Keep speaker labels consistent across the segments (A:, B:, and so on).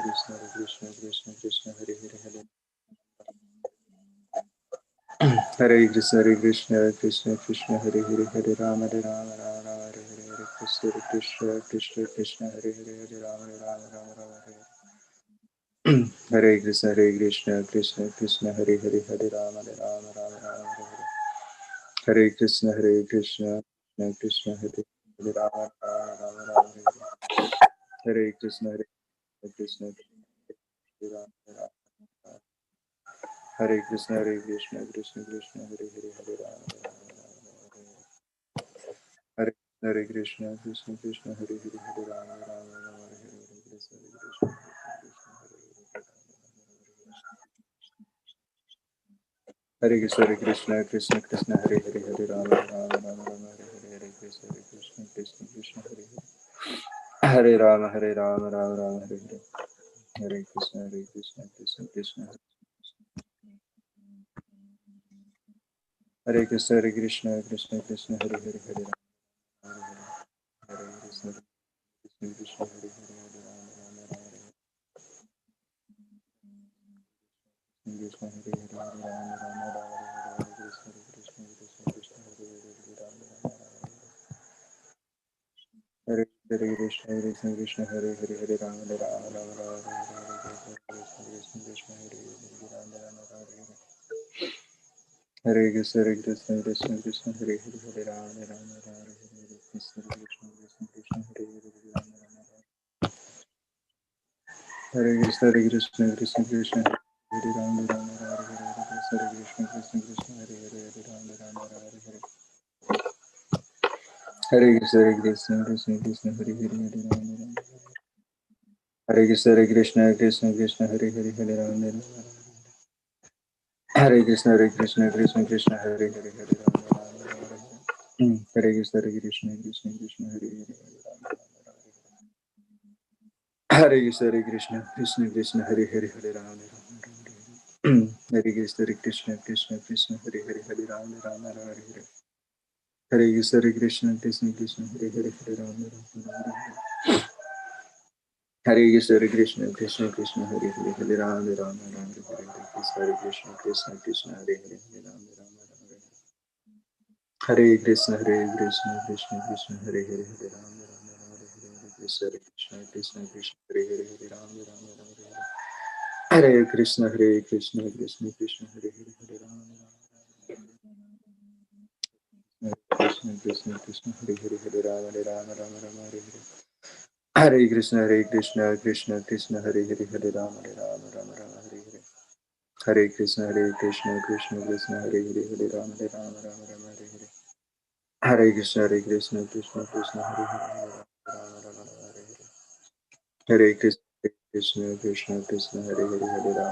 A: Krishna Krishna Krishna Hare Hare Hare Krishna Krishna Krishna Hare Hare Hare Rama Rama Rama Hare Hare Hare Krishna Krishna Krishna Krishna Hare Hare Hare Rama Rama Rama Hare Krishna Krishna Krishna Hare Hare Hare Rama Rama Rama Hare Krishna Krishna Krishna Hare Hare Rama Rama Rama Hare Krishna Krishna Hare Rama Hare Krishna Krishna Krishna Hare Hare Hare Rama Hare Krishna Krishna Krishna Hare Hare Hare Rama Rama Rama Hare Krishna Krishna Hare Krishna Krishna Krishna Hare Hare Hare Rama Rama Rama Hare Hare Krishna Krishna Krishna Hare Hare Rama Rama Rama Hare Hare Krishna Krishna Krishna Hare Krishna Krishna Krishna Hare Hare Hare Hare Krishna Krishna Hare Hare Hare Rama Rama Rama Krishna Hare Hare Hare Rama Rama Rama Hare Krishna Krishna Krishna Hare Hare Rama Rama Hare Krishna Krishna Hare Hare Hare Rama Rama Rama Hare Krishna Krishna Hare Hare Rama Rama Hare Krishna Krishna Krishna Hare Hare Hare Rama Rama Hare Krishna Krishna Krishna Hare Hare Rama Rama Hare Krishna Krishna Krishna Hare Rama Rama Hare Krishna Krishna Krishna Hare Hare Rama Rama Hare Krishna Krishna Hare Hare Hare Rama Rama Hare Krishna Krishna Hare Hare Hare Rama Rama Hare Krishna Krishna Hare Hare Hare Rama Rama Hare Krishna Krishna Krishna Hare Hare Hare Krishna Krishna Hare Hare Hare Rama Hare Krishna Krishna Hare Hare Hare Rama Rama Hare Krishna Krishna Hare Hare Hare Rama Hare Krishna Krishna Hare Hare Hare Rama Rama Hare Krishna Krishna Hare Hare Hare Rama Rama Hare Krishna Krishna Hare Hare Hare Rama Rama Hare Krishna Krishna Hare Hare Hare Rama Rama Hare Krishna Krishna Hare Hare Hare Rama Krishna Hare Hare Hare Rama Rama Rama Hare Krishna Krishna Hare Hare Hare Rama Rama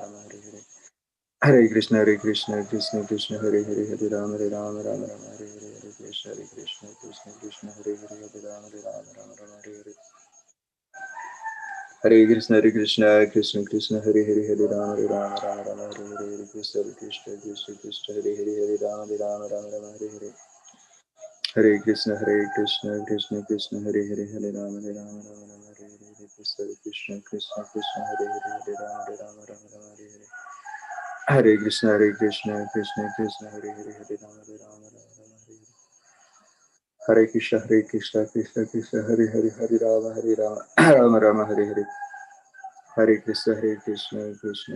A: Rama Hare Hare Krishna Krishna Hare Hare Hare Rama Rama Rama Hare Krishna Krishna Hare Hare Hare Krishna Krishna Hare Hare Hare Rama Rama Hare Krishna Krishna Hare Hare Hare Rama Rama Hare Krishna Krishna Hare Hare Hare Rama Rama Hare Krishna Krishna Hare Hare Hare Rama Rama Hare Krishna Hare Hare Hare Rama Rama Hare Krishna Krishna Hare Hare Hare Rama Hare Krishna Hare Hare Hare Rama Hare Krishna Krishna Hare Hare Hare Rama Hare Krishna Hare Hare Hare Rama Rama Rama Hare Hare Hare Krishna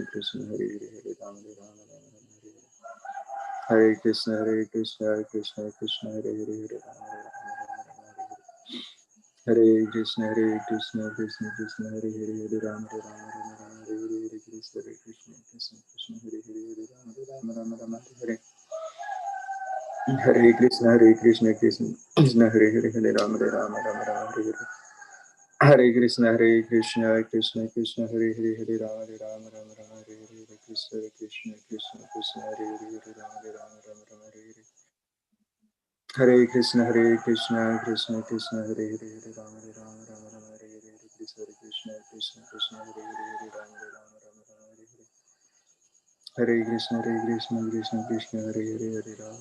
A: Krishna Hare Hare Hare Rama Hare Krishna Krishna Hare Hare Hare Rama Hare Krishna Krishna Hare Hare Hare Rama Hare Hare Krishna Krishna Hare Hare Hare Rama Hare Hare Krishna Krishna Hare Hare Hare Rama Hare Hare Hare Krishna Krishna Hare Hare Hare Rama Hare Hare Krishna Hare Hare Rama Hare Hare Hare Krishna Krishna Hare Hare Hare Rama Hare Hare Krishna Hare Hare Hare Krishna Krishna Hare Hare Hare Rama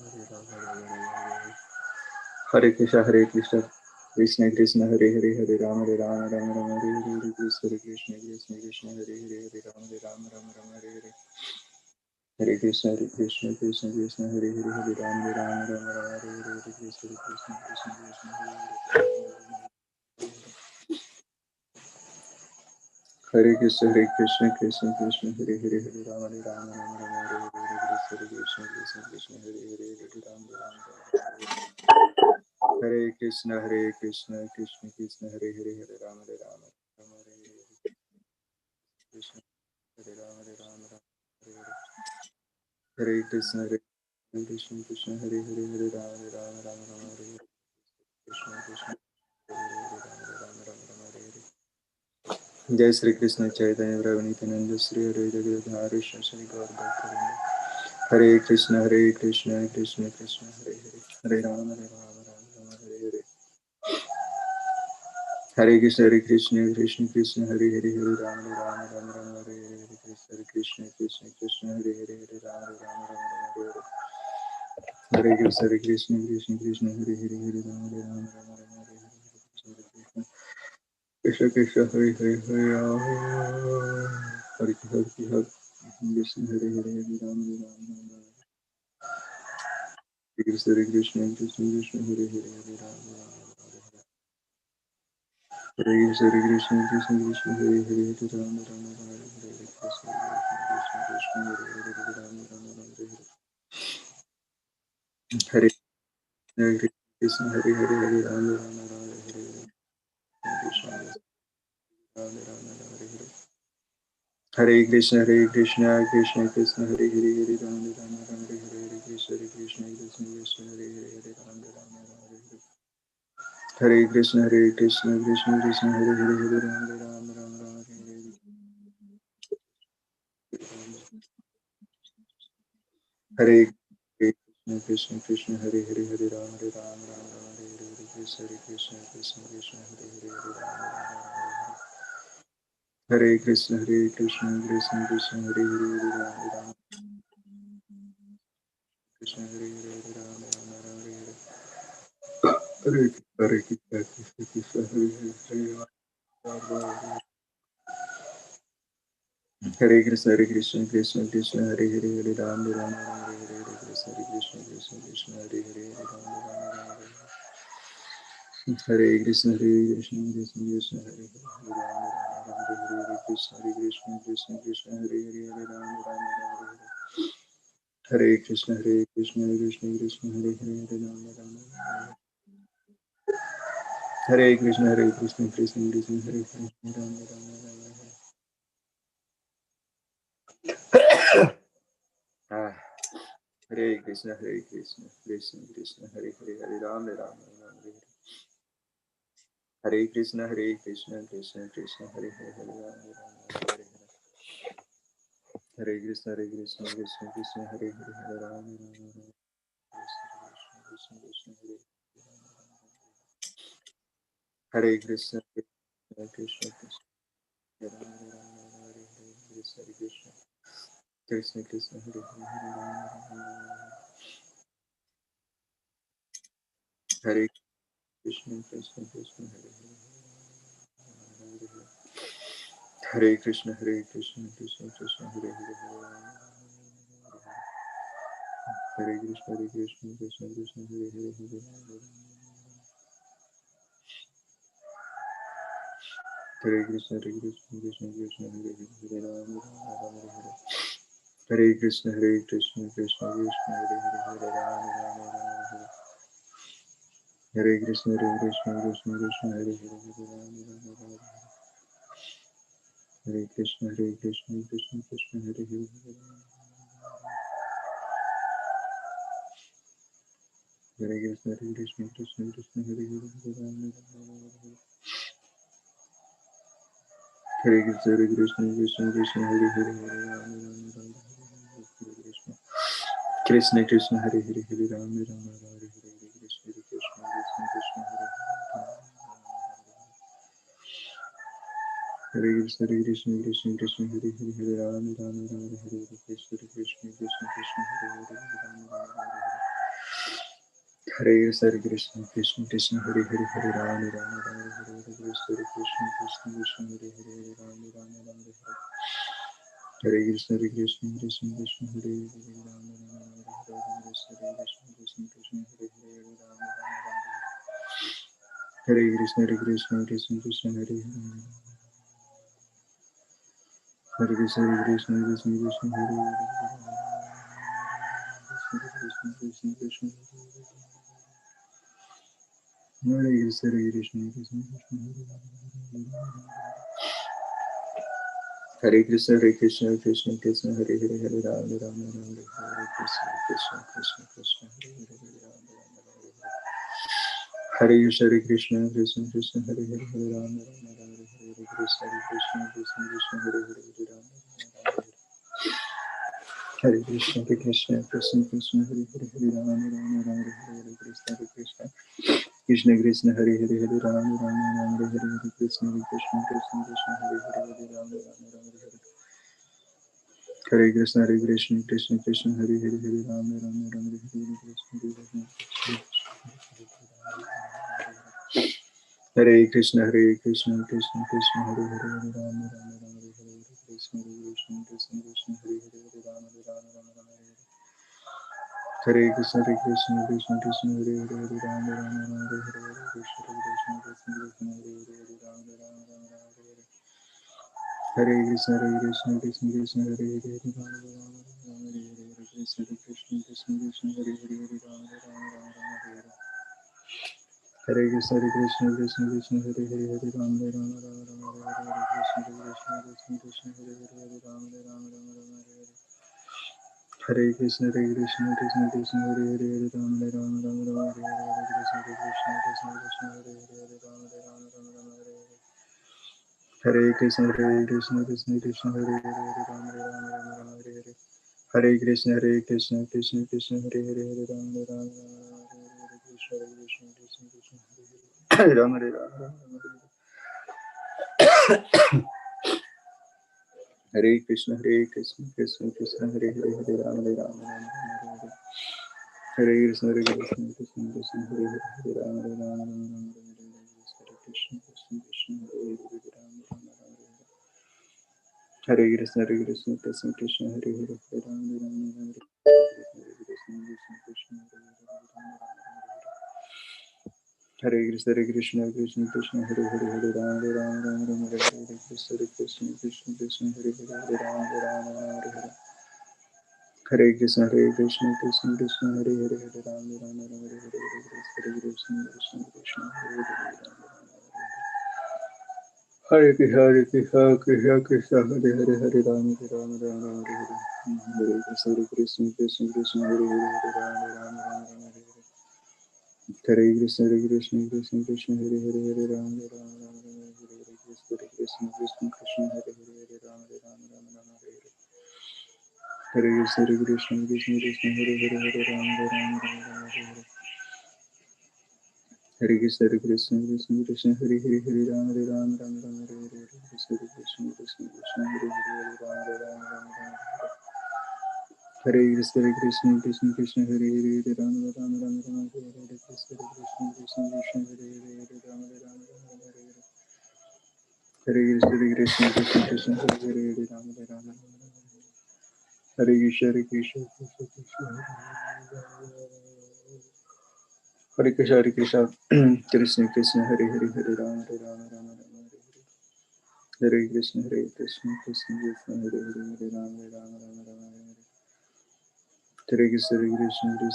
A: Hare Hare Hare Krishna Krishna Krishna Hare Hare Hare Rama Rama Rama Hare Hare Hare Krishna Krishna Krishna Hare Hare Hare Rama Rama Hare Hare Hare Krishna Krishna Krishna Krishna Hare Hare Hare Rama Rama Hare Hare Hare Krishna Krishna Krishna Krishna Hare Hare Krishna Krishna Krishna Hare Hare Hare Rama Rama Hare Krishna Krishna Krishna Hare Hare Hare Rama Hare Krishna Krishna Krishna Hare Hare Hare Rama Rama Hare Krishna Hare Rama Hare Krishna Krishna Krishna Hare Hare Hare Rama Hare Krishna Krishna Jai Shri Krishna Chaitanya Prabhu Nityanand Shri Hare जगदाधारी Shri Gaur भक्तवृंद Hare Krishna Krishna Krishna Hare Hare Hare Ram Ram Hare Hare Hare Krishna Krishna Krishna Hare Hare Hare Ram Ram Hare Hare Hare Krishna Krishna Hare Hare Hare Ram Ram Hare Krishna Krishna Krishna Hare Hare Hare Ram Hare Hare Krishna Krishna Hare Hare Hare Ram Hare Hare Krishna Hare Hare Hare Ram Hare Krishna Krishna Hare Hare Hare Ram Hare Krishna Krishna Hare Hare Hare Ram Hare Hare Krishna Krishna Hare Hare Hare Ram Hare Krishna Hare Hare Hare Ram Hare Hare Krishna Ram Hare Hare Hare Krishna Krishna Krishna Hare Hare Hare Ram Hare Hare Krishna Krishna Hare Hare Hare Ram Hare Hare Krishna Krishna Krishna Hare Hare Hare Ram Hare Hare Krishna Krishna Hare Hare Hare Ram Hare Hare Krishna Krishna Krishna Hare Hare Hare Ram Hare Krishna Krishna Krishna Hare Hare Hare Ram Krishna Hare Hare Hare Ram Hare Hare Hare Krishna Krishna Hare Hare Hare Krishna Krishna Hare Hare Hare Ram Hare Hare Hare Krishna Krishna Hare Hare Hare Ram Hare Krishna Krishna Krishna Hare Hare Ram Hare Krishna Krishna Hare Hare Hare Ram Hare Krishna Krishna Krishna Hare Hare Hare Ram Hare Krishna Krishna Krishna Hare Hare Ram Ram Hare Krishna Krishna Krishna Hare Hare Hare Ram Hare Hare Krishna Krishna Krishna Hare Hare Hare Ram Hare Hare Krishna Krishna Krishna Hare Hare Hare Ram Krishna Krishna Hare Krishna Krishna Krishna Hare Krishna Krishna Krishna Hare Hare Krishna Krishna Hare Krishna Krishna Krishna Hare Hare Krishna Krishna Krishna Hare Hare Krishna Krishna Krishna Hare Ram Hare Krishna Krishna Krishna Hare Hare Ram Hare Krishna Krishna Krishna Hare Hare Hare Krishna Krishna Krishna Hare Hare Hare Krishna Krishna Hare Hare Hare Krishna Krishna Hare Hare Krishna Krishna Hare Hare Hare Ram Hare Hare Krishna Krishna Hare Hare Krishna Krishna Hare Hare Hare Ram Hare Hare Krishna Krishna Krishna Hare Hare Ram Hare Krishna Krishna Krishna Hare Hare Hare Rama Rama Rama Hare Hare Krishna Krishna Krishna Krishna Hare Hare Hare Rama Rama Rama Hare Krishna Krishna Krishna Krishna Hare Hare Hare Rama Rama Rama Hare Krishna Krishna Krishna Krishna Hare Hare Hare Rama Rama Hare Krishna Krishna Krishna Krishna Hare Hare Hare Krishna Krishna Krishna Krishna Hare Hare Krishna Krishna Krishna Hare Krishna Krishna Krishna Hare Krishna Krishna Krishna Hare Hare Hare Rama Rama Rama Hare Krishna Krishna Krishna Krishna Hare Hare Hare Rama Rama Hare Krishna Krishna Krishna Hare Hare Hare Rama Rama Rama Hare Krishna Krishna Krishna Krishna Hare Hare Hare Rama Hare Krishna Krishna Krishna Krishna Hare Hare Hare Rama Rama Rama Hare Krishna Krishna Krishna Krishna Hare Hare Hare Rama Rama Rama Hare Hare Krishna Krishna Krishna Krishna Hare Hare Hare Rama Rama Rama Hare Krishna Krishna Krishna Hare Hare Hare Rama Rama Rama Hare Krishna Hare Krishna Krishna Krishna Hare Hare Hare Rama Rama Rama Hare Krishna Krishna Krishna Krishna Hare Hare Hare Rama Rama Rama Hare Krishna Krishna Krishna Krishna Hare Hare Hare Rama Rama Rama Hare Krishna Krishna Krishna Krishna Hare Hare Hare Rama Rama Rama Hare Krishna Krishna Krishna Krishna Hare Hare Hare Rama Rama Rama Hare Krishna Krishna Krishna Krishna Hare Hare Hare Rama Rama Rama Hare Krishna Krishna Krishna Krishna Hare Hare Hare Rama Rama Rama Hare Krishna Krishna Krishna Krishna Hare Hare Hare Rama Rama Rama Hare Krishna Krishna Krishna Krishna Hare Hare Hare Rama Rama Rama Hare Krishna Krishna Krishna Krishna Hare Hare Hare Rama Rama Rama Hare Krishna Krishna Krishna Krishna Hare Hare Hare Rama Rama Hare Hare Hare Krishna Krishna Krishna Hare Hare Hare Rama Rama Hare Krishna Krishna Krishna Hare Rama Rama Hare Krishna Krishna Krishna Hare Hare Hare Rama Rama Hare Krishna Krishna Krishna Krishna Hare Hare Hare Rama Rama Hare Krishna Krishna Krishna Hare Hare Hare Rama Hare Krishna Krishna Krishna Krishna Hare Hare Hare Rama Rama Hare Krishna Krishna Hare Krishna Krishna Krishna Krishna Hare Hare Hare Rama Rama Hare Krishna Krishna Krishna Krishna Hare Hare Hare Rama Rama Hare Krishna Krishna Krishna Hare Hare Hare Rama Rama Hare Hare Krishna Krishna Krishna Hare Hare Hare Krishna Krishna Krishna Hare Hare Hare Rama Rama Hare Hare Krishna Krishna Krishna Hare Hare Hare Rama Rama Hare Krishna Krishna Krishna Krishna Hare Hare Hare Rama Rama Hare Hare Krishna Krishna Krishna Hare Hare Hare Rama Rama Hare Krishna Krishna Krishna Krishna Hare Hare Hare Rama Rama Hare Krishna Krishna Krishna Krishna Hare Hare Hare Rama Rama Hare Hare Krishna Krishna Krishna Krishna Hare Hare Hare Rama Hare Krishna Krishna Krishna Krishna Hare Hare Hare Rama Rama Hare Hare Krishna Krishna Krishna Krishna Hare Hare Hare Rama Hare Krishna Krishna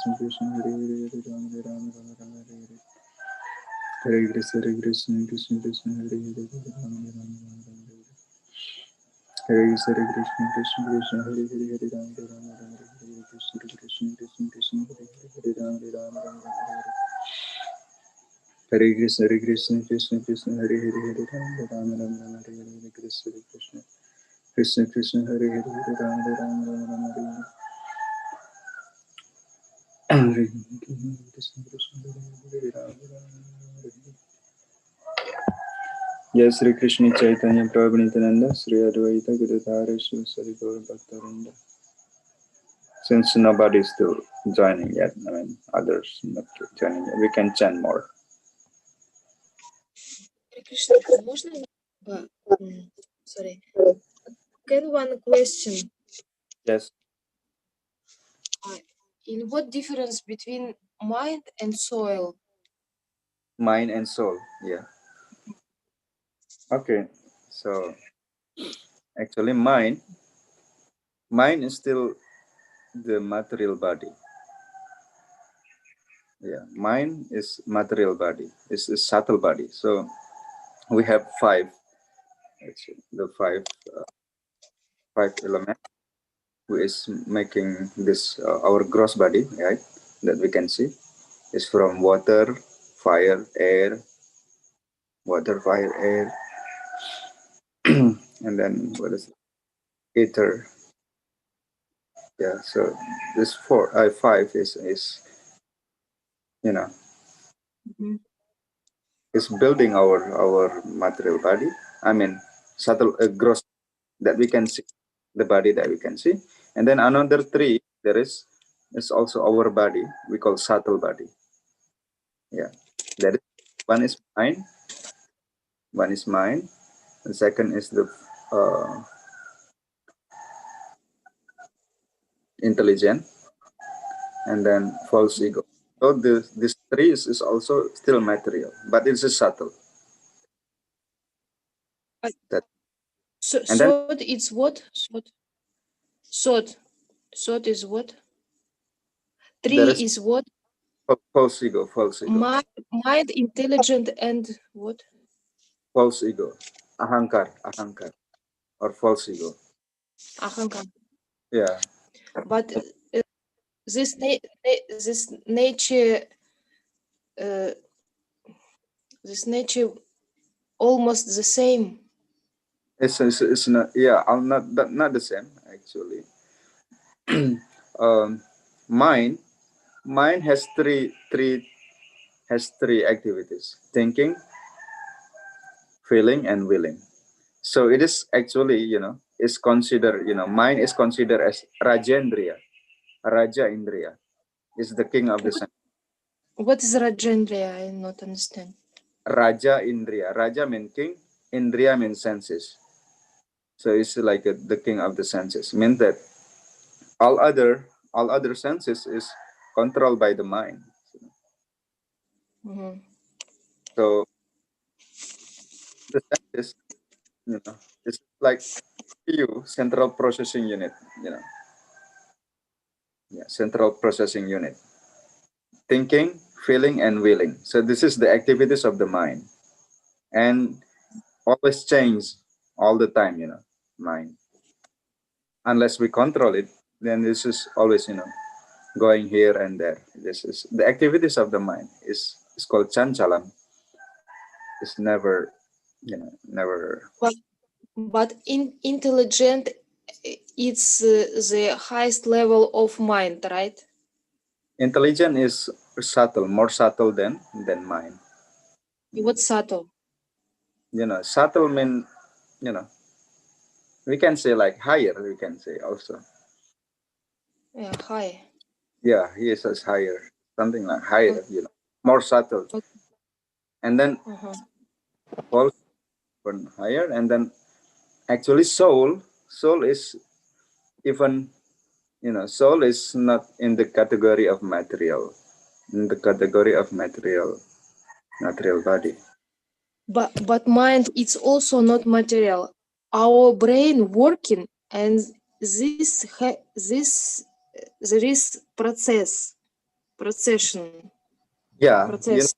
A: Krishna Krishna Hare Hare Hare Rama Hare Krishna Krishna Krishna Hare Krishna Krishna Krishna Hare Hare Hare Rama Hare Krishna Krishna Krishna Hare Hare Hare Rama Hare Krishna Krishna Krishna Hare Hare Hare Rama Hare Krishna Krishna Krishna Hare Hare Hare Rama Hare Krishna Krishna Krishna Hare Hare Hare Rama Hare Krishna Krishna Krishna Hare Hare Rama Hare Krishna Krishna Krishna Hare Hare Hare Rama Hare Krishna Krishna Krishna Hare Hare Hare Rama Hare Krishna Hare Rama Jai Sri Krishna Chaitanya Prabhu Nityananda Sri Advaita Gadadhara Sri Gaur Bhaktarinda Since nobody is still joining yet, I mean, others not joining yet, we can chant more.
B: Krishna, можно sorry. Can one question?
A: Yes.
B: In what difference between mind and soil?
A: Mind and soul, yeah. Okay, so actually mind is still the material body. Yeah, mind is material body. It's a subtle body. So we have five, actually, the five elements, who is making this our gross body, right? That we can see is from water, fire, air, water, fire, air, and then what is it? Ether. Yeah. So this five is you know is building our material body. I mean, subtle gross that we can see, the body that we can see, and then another three there is also our body. We call subtle body. Yeah, that is one is mind. One is mind. The second is the uh, intelligent, and then false ego. So this three is also still material, but it's a subtle. That
B: So,
A: and then
B: it's what? Sod is what?
A: there
B: Three
A: is
B: is what?
A: false ego, false ego,
B: Mind, intelligent, and what?
A: false ego, ahankar, or false ego.
B: Ahankar.
A: Yeah,
B: But this this nature, uh, this nature almost the same.
A: it's not. Yeah, I'm not the same actually. um, mind has three activities: thinking, feeling, and willing. So it is actually, is considered, mind is considered as Rajendriya. Raja Indriya is the king of the sun.
B: What is Rajendriya? I not understand.
A: Raja Indriya. Raja means king, Indriya means senses. So it's like the king of the senses. Means that all other senses is controlled by the mind. So the senses, it's like central processing unit, central processing unit. Thinking, feeling, and willing. So this is the activities of the mind, and always change all the time. Mind. Unless we control it, then this is always going here and there. This is the activities of the mind. Is called chanchalam. It's never, never.
B: But intelligent, it's the highest level of mind, right?
A: Intelligent is subtle, more subtle than mind.
B: What's subtle?
A: Subtle mean, we can say like higher. We can say also.
B: Yeah, high.
A: Yeah, he is as higher, something like higher. More subtle, and then false even higher, and then actually soul is even, soul is not in the category of material, in the category of material body.
B: But mind, it's also not material. Our brain working, and this there is procession,
A: Yeah,
B: process,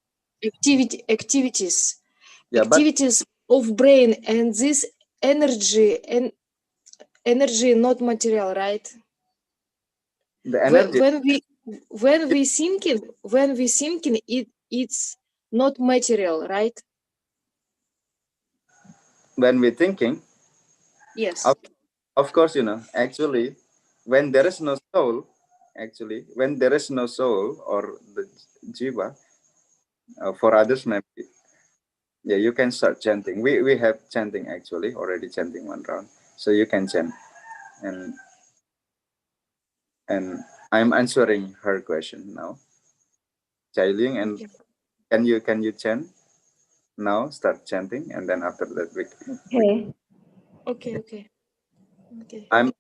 B: activities,
A: yeah, but
B: activities of brain, and this energy and energy not material, right?
A: the energy,
B: When we thinking, it's not material, right?
A: when we're thinking,
B: Yes.
A: of course, actually, when there is no soul, when there is no soul or the jiva, for others maybe, yeah, you can start chanting. We have chanting actually already, chanting one round, so you can chant. And And I'm answering her question now. Chailing, and
B: Okay.
A: can you chant now? Start chanting, and then after that
B: Okay. Okay. Okay.
A: I'm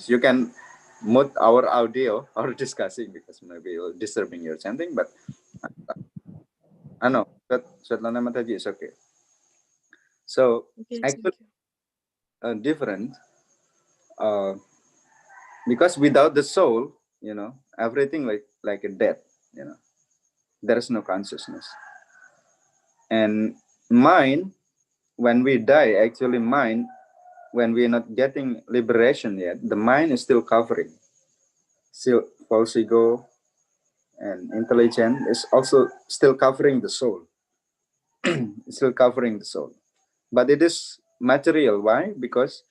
A: you can mute our audio or discussing because maybe you're disturbing your chanting, but I know that Svetlana Mataji is okay. So
B: Okay.
A: actually
B: Thank you.
A: different uh, because without the soul, everything like a death, there is no consciousness. And mind, when we die, actually mind, when we're not getting liberation yet, the mind is still covering. Still false ego and intelligence is also still covering the soul. Still covering the soul. But it is material. Why? Because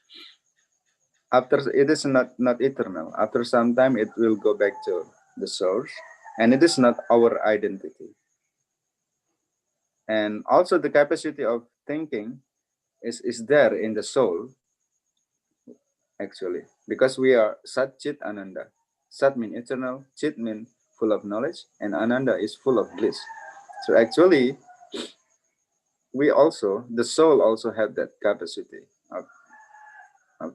A: after it is not eternal. After some time it will go back to the source, and it is not our identity. And also the capacity of thinking is there in the soul, actually, because we are Sat Chit Ananda. Sat means eternal, Chit means full of knowledge, and Ananda is full of bliss. So actually, the soul also have that capacity of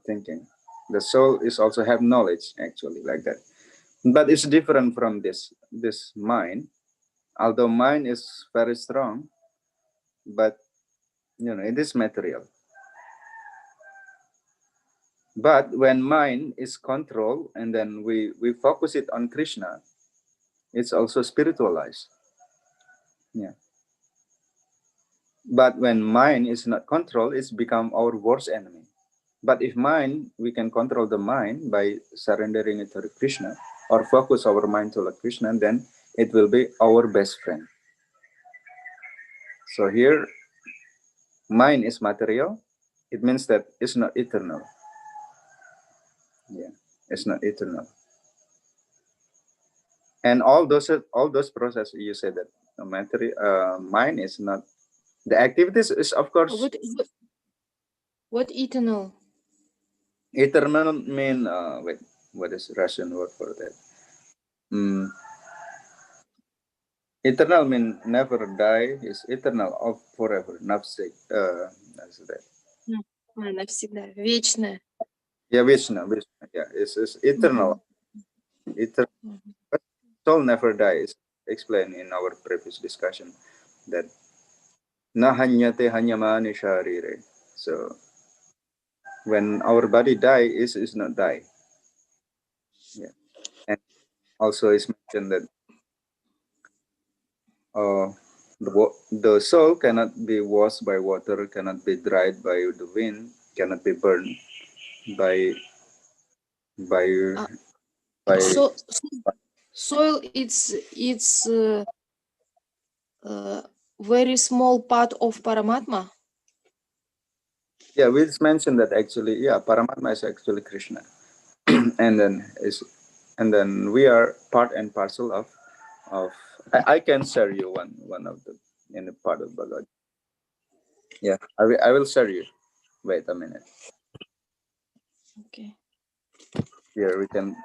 A: thinking. The soul is also have knowledge, actually, like that. But it's different from this mind. Although mind is very strong, but it is material. But when mind is controlled and then we focus it on Krishna, it's also spiritualized. Yeah. But when mind is not controlled, it's become our worst enemy. But if mind, we can control the mind by surrendering it to Krishna or focus our mind to Krishna, then it will be our best friend. So here, mind is material. It means that it's not eternal. Yeah, it's not eternal. And all those processes you said that mind is not the activities is of course
B: What eternal?
A: eternal mean wait, what is Russian word for that? Mm, eternal mean never die is eternal of forever. Nafsik. That's that.
B: Навсегда. Вечное.
A: Yeah, Vishnu. Yeah, it's eternal. Eternal.
B: Мгм.
A: Soul never dies. Explained in our previous discussion that na hanyate hanyamani sharire. So when our body die is not die. Yeah. And also it's mentioned that the soul cannot be washed by water, cannot be dried by the wind, cannot be burned by by
B: А,
A: by
B: soil it's uh, very small part of Paramatma.
A: yeah, we just mentioned that actually, yeah, Paramatma is actually Krishna. and then we are part and parcel of I can share you one of the in the part of Bhagavad. Yeah, I will share you. Wait a minute.
B: Okay.
A: Here we can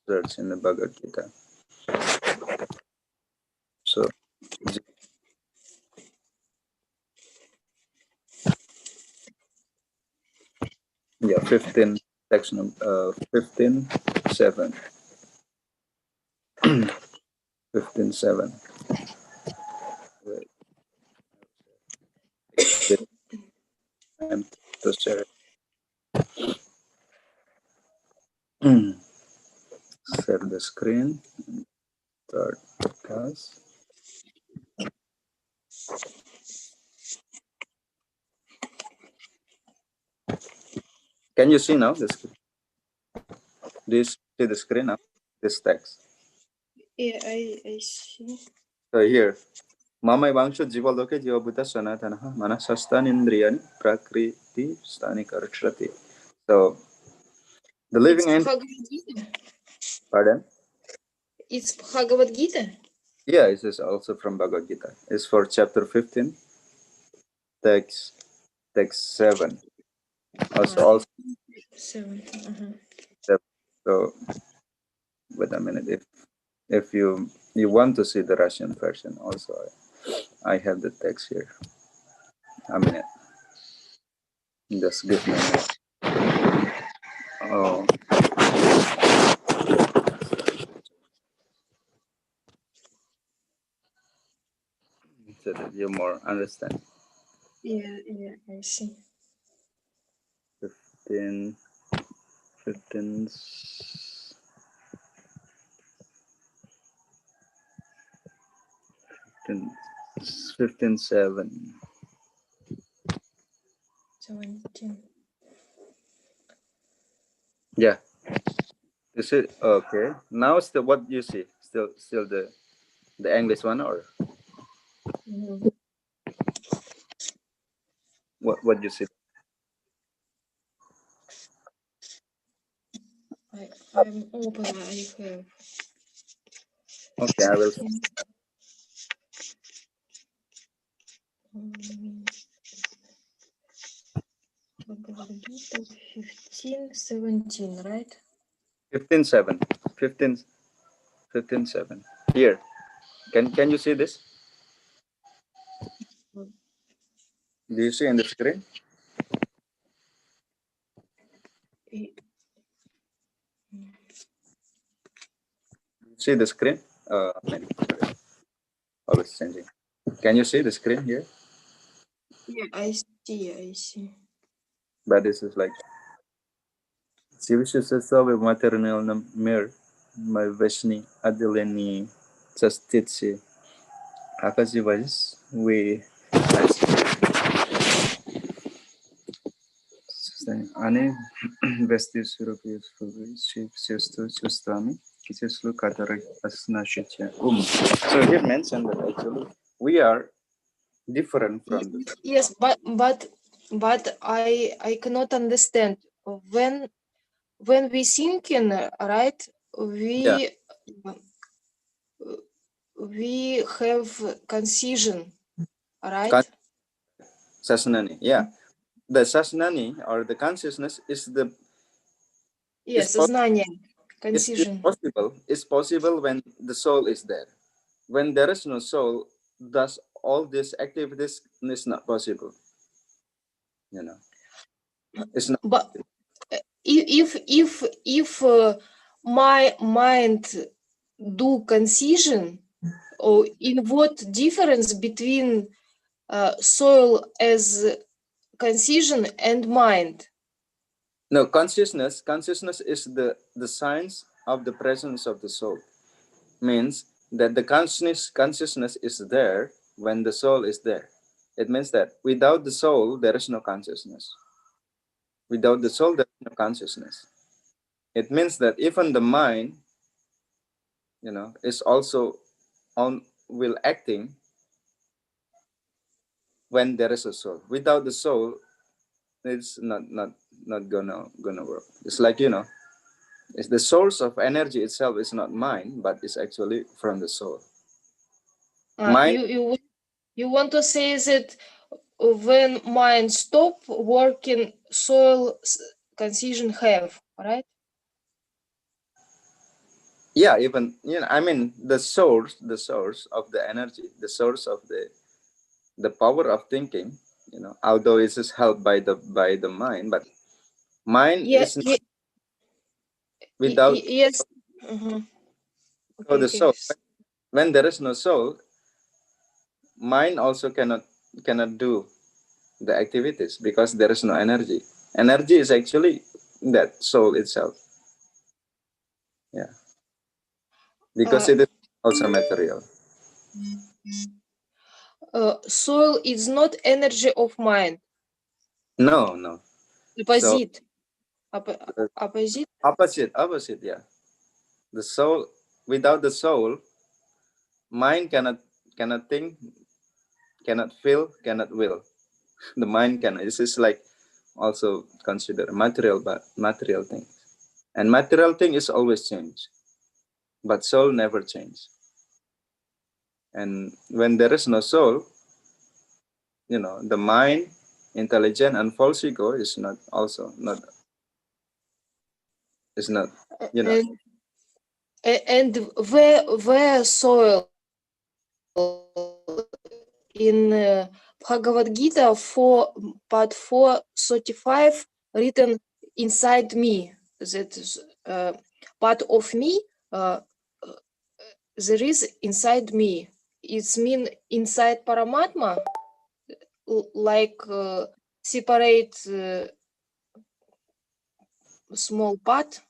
A: search in the Bhagavad Gita. So yeah, 15 section 15:7. 15:7. Wait, take time to share. Share the screen. Start podcast. Can you see now the screen? Do you see the screen now? This text.
B: Yeah, I see.
A: So here, Mama Vangshu Jivaloke Jivabuddha Sanatanaha Manasastan Indriyan Prakriti Stani Karshati. So the
B: It's
A: living entity,
B: Bhagavad Gita.
A: pardon?
B: It's Bhagavad Gita.
A: Yeah, it is also from Bhagavad Gita. It's for chapter 15, text 7. Also
B: 7. Uh-huh.
A: so but a minute. If you want to see the Russian version, also I have the text here. A minute. Just give me a minute. Oh. So that you more understand.
B: Yeah, I see.
A: 15 7.
B: 17.
A: Yeah. Is it okay? Now still what you see? Still the English one, or
B: Mhm.
A: what you see?
B: I'm open. I have.
A: Okay, I will.
B: Bhagavad Gita 15:17, right?
A: 15:7. 15:7. Here. Can you see this?
B: Mm.
A: Do you see in the screen? See the screen? Always changing. Can you see the screen here?
B: Yeah, I see.
A: But this is like Сивишесове материальном мир, мы вешни отделени частицы. Оказывается, они вести все чувствами, которые оснащаете ум. So here mentioned that actually we are different from the
B: Yes, but I cannot understand when we thinking, right? We have concision, right?
A: Sasnani. Yeah, the Sasnani or the consciousness is the
B: Yes, знание,
A: it's
B: concision.
A: possible. It's possible when the soul is there. When there is no soul, thus all these activities is not possible. You know, it's not.
B: But if my mind do concision, or in what difference between soul as concision and mind?
A: No, consciousness is the science of the presence of the soul. Means that the consciousness is there when the soul is there. It means that without the soul there is no consciousness. Without the soul there is no consciousness. It means that even the mind, is also will acting when there is a soul. Without the soul, it's not gonna work. It's like, it's the source of energy itself is not mine, but it's actually from the soul. Mind,
B: You want to say that when mind stop working, soul concision have, right?
A: yeah, even I mean the source of the energy, the source of the power of thinking, although it is held by the mind, but mind is not without
B: Yes. Okay,
A: the soul. When there is no soul, mind also cannot do the activities because there is no energy. Energy is actually that soul itself. Yeah, because it is also material.
B: Soul is not energy of mind.
A: No. So
B: Opposite. Opposite.
A: opposite. Yeah, the soul, without the soul, mind cannot think, cannot feel, cannot will. The mind cannot. This is like also consider material, but material thing. And material thing is always change, but soul never change. And when there is no soul, the mind, intelligent, and false ego is not also not is not.
B: And And where soil in Bhagavad Gita part 435 written inside me, that is part of me, there is inside me. It's mean inside Paramatma, like separate small part.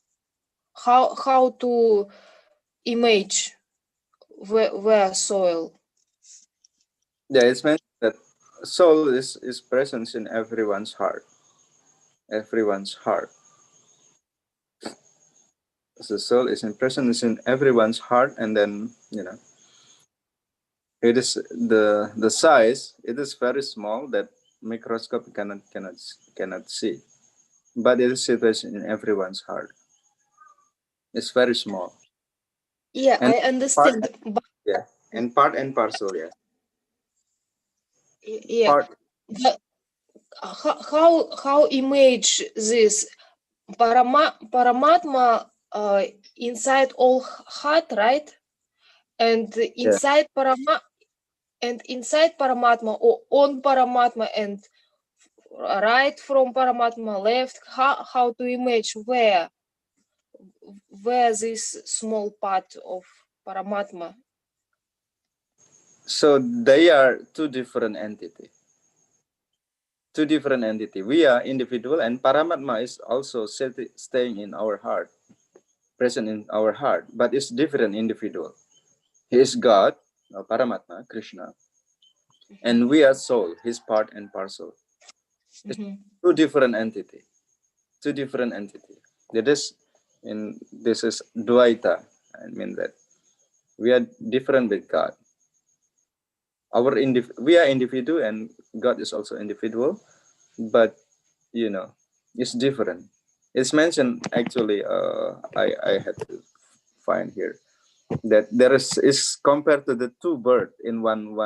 B: How to image where soil?
A: Yeah, it's meant that soul is present in everyone's heart. Everyone's heart. The soul is in presence in everyone's heart, and then it is the size. It is very small that microscope cannot see, but it is situated in everyone's heart. It's very small.
B: Yeah,
A: And
B: I understand. But
A: yeah, and part and parcel. Yeah,
B: yeah,
A: part.
B: but how image this Paramatma inside all heart, right? And
A: Yeah.
B: inside Paramatma or on Paramatma and right from Paramatma left, how to image where this small part of Paramatma?
A: So they are two different entity. Two different entity. We are individual, and Paramatma is also staying in our heart, present in our heart, but it's different individual. He is God, Paramatma, Krishna, and we are soul, his part and parcel. It's two different entity. Two different entity. This is Dvaita. I mean that we are different with God. We are individual, and God is also individual, but it's different. It's mentioned actually. I had to find here that there is compared to the two birds in one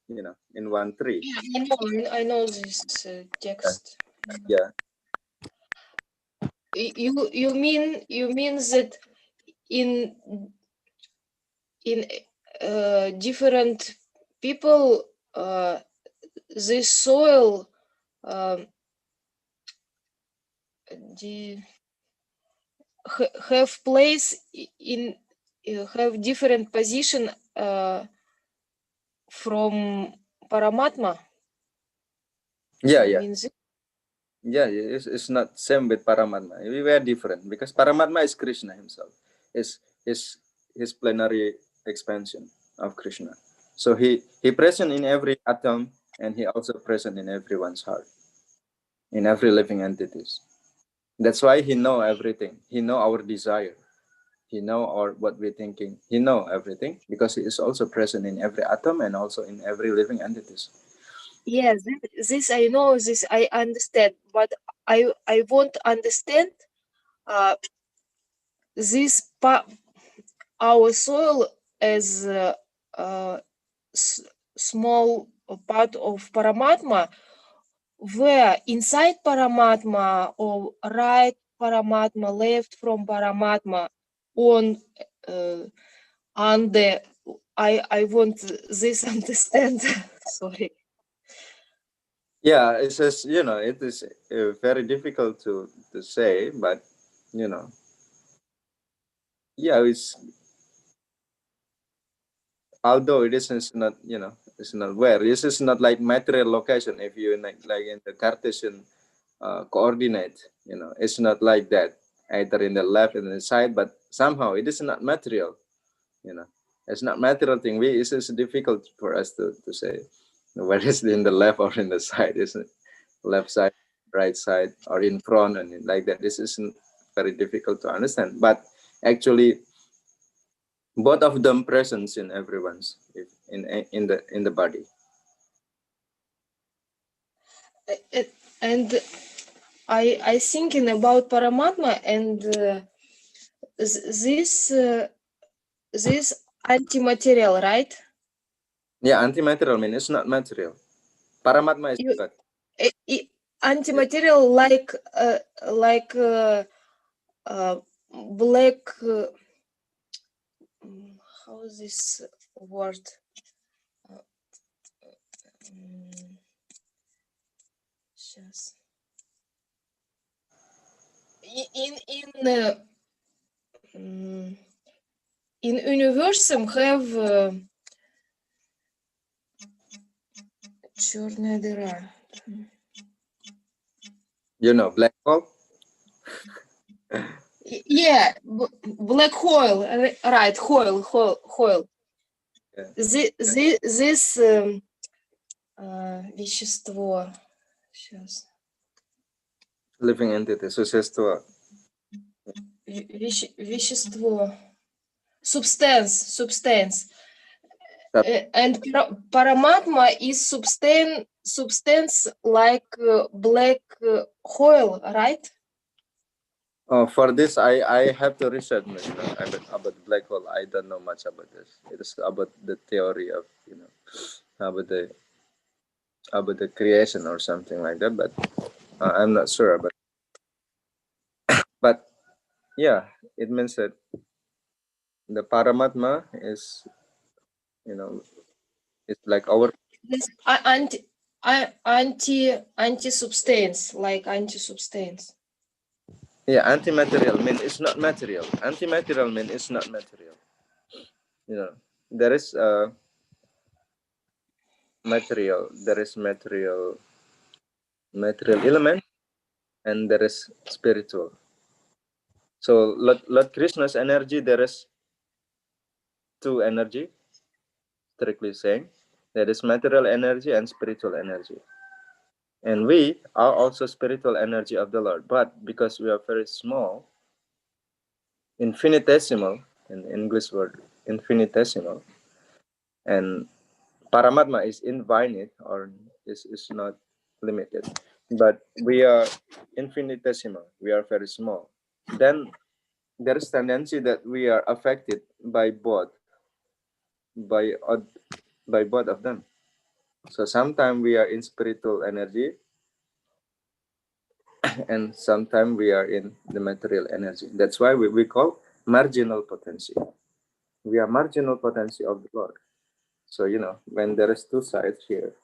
A: in one tree.
B: Yeah, I know this text.
A: Yeah.
B: You mean that in different people this soil have place in have different position from Paramatma?
A: Yeah.
B: You
A: Yeah.
B: mean that?
A: Yeah, it's not same with Paramatma. We were different because Paramatma is Krishna himself. Is his plenary expansion of Krishna. So he present in every atom, and he also present in everyone's heart, in every living entities. That's why he know everything. He know our desire. He know our what we're thinking. He know everything because he is also present in every atom and also in every living entities.
B: Yes, this I know, this I understand, but I won't understand uh, this our soil as small part of Paramatma, where inside Paramatma or right Paramatma, left from Paramatma, on under. I want this understand. Sorry.
A: Yeah, it's just it is very difficult to say, but you know yeah, it's although it is not it's not where this is not like material location. If you like in the Cartesian coordinate, it's not like that, either in the left and the side, but somehow it is not material. It's not material thing. It's just difficult for us to say where is in the left or in the side. Is it left side, right side, or in front, and like that? This isn't very difficult to understand, but actually both of them presence in everyone's in the body.
B: And I thinking about Paramatma and this anti-material, right?
A: Yeah, anti-material mean it's not material. Paramatma is
B: You
A: God.
B: anti-material like black how is this word? Mm, Сейчас. In universum have черная дыра.
A: You know, black hole.
B: Yeah, black hole, right? Hole.
A: Yeah.
B: This вещество. Сейчас.
A: Living entity, существо.
B: Вещество. Substance.
A: Sub-
B: And Paramatma is substance like black hole, right?
A: For this, I have to research, about black hole. I don't know much about this. It is about the theory of, about the creation or something like that. But I'm not sure about. But yeah, it means that the Paramatma is, it's like our.
B: This anti-substance, like anti-substance.
A: Yeah, antimaterial mean it's not material. Antimaterial mean it's not material. There is material. There is material element, and there is spiritual. So Lord Krishna's energy, there is two energy, strictly saying. There is material energy and spiritual energy. And we are also spiritual energy of the Lord. But because we are very small, infinitesimal, in the English word, infinitesimal, and Paramatma is infinite or is not limited. But we are infinitesimal. We are very small. Then there is tendency that we are affected by both of them. So sometimes we are in spiritual energy, and sometimes we are in the material energy. That's why we call marginal potency. We are marginal potency of the Lord. So when there is two sides here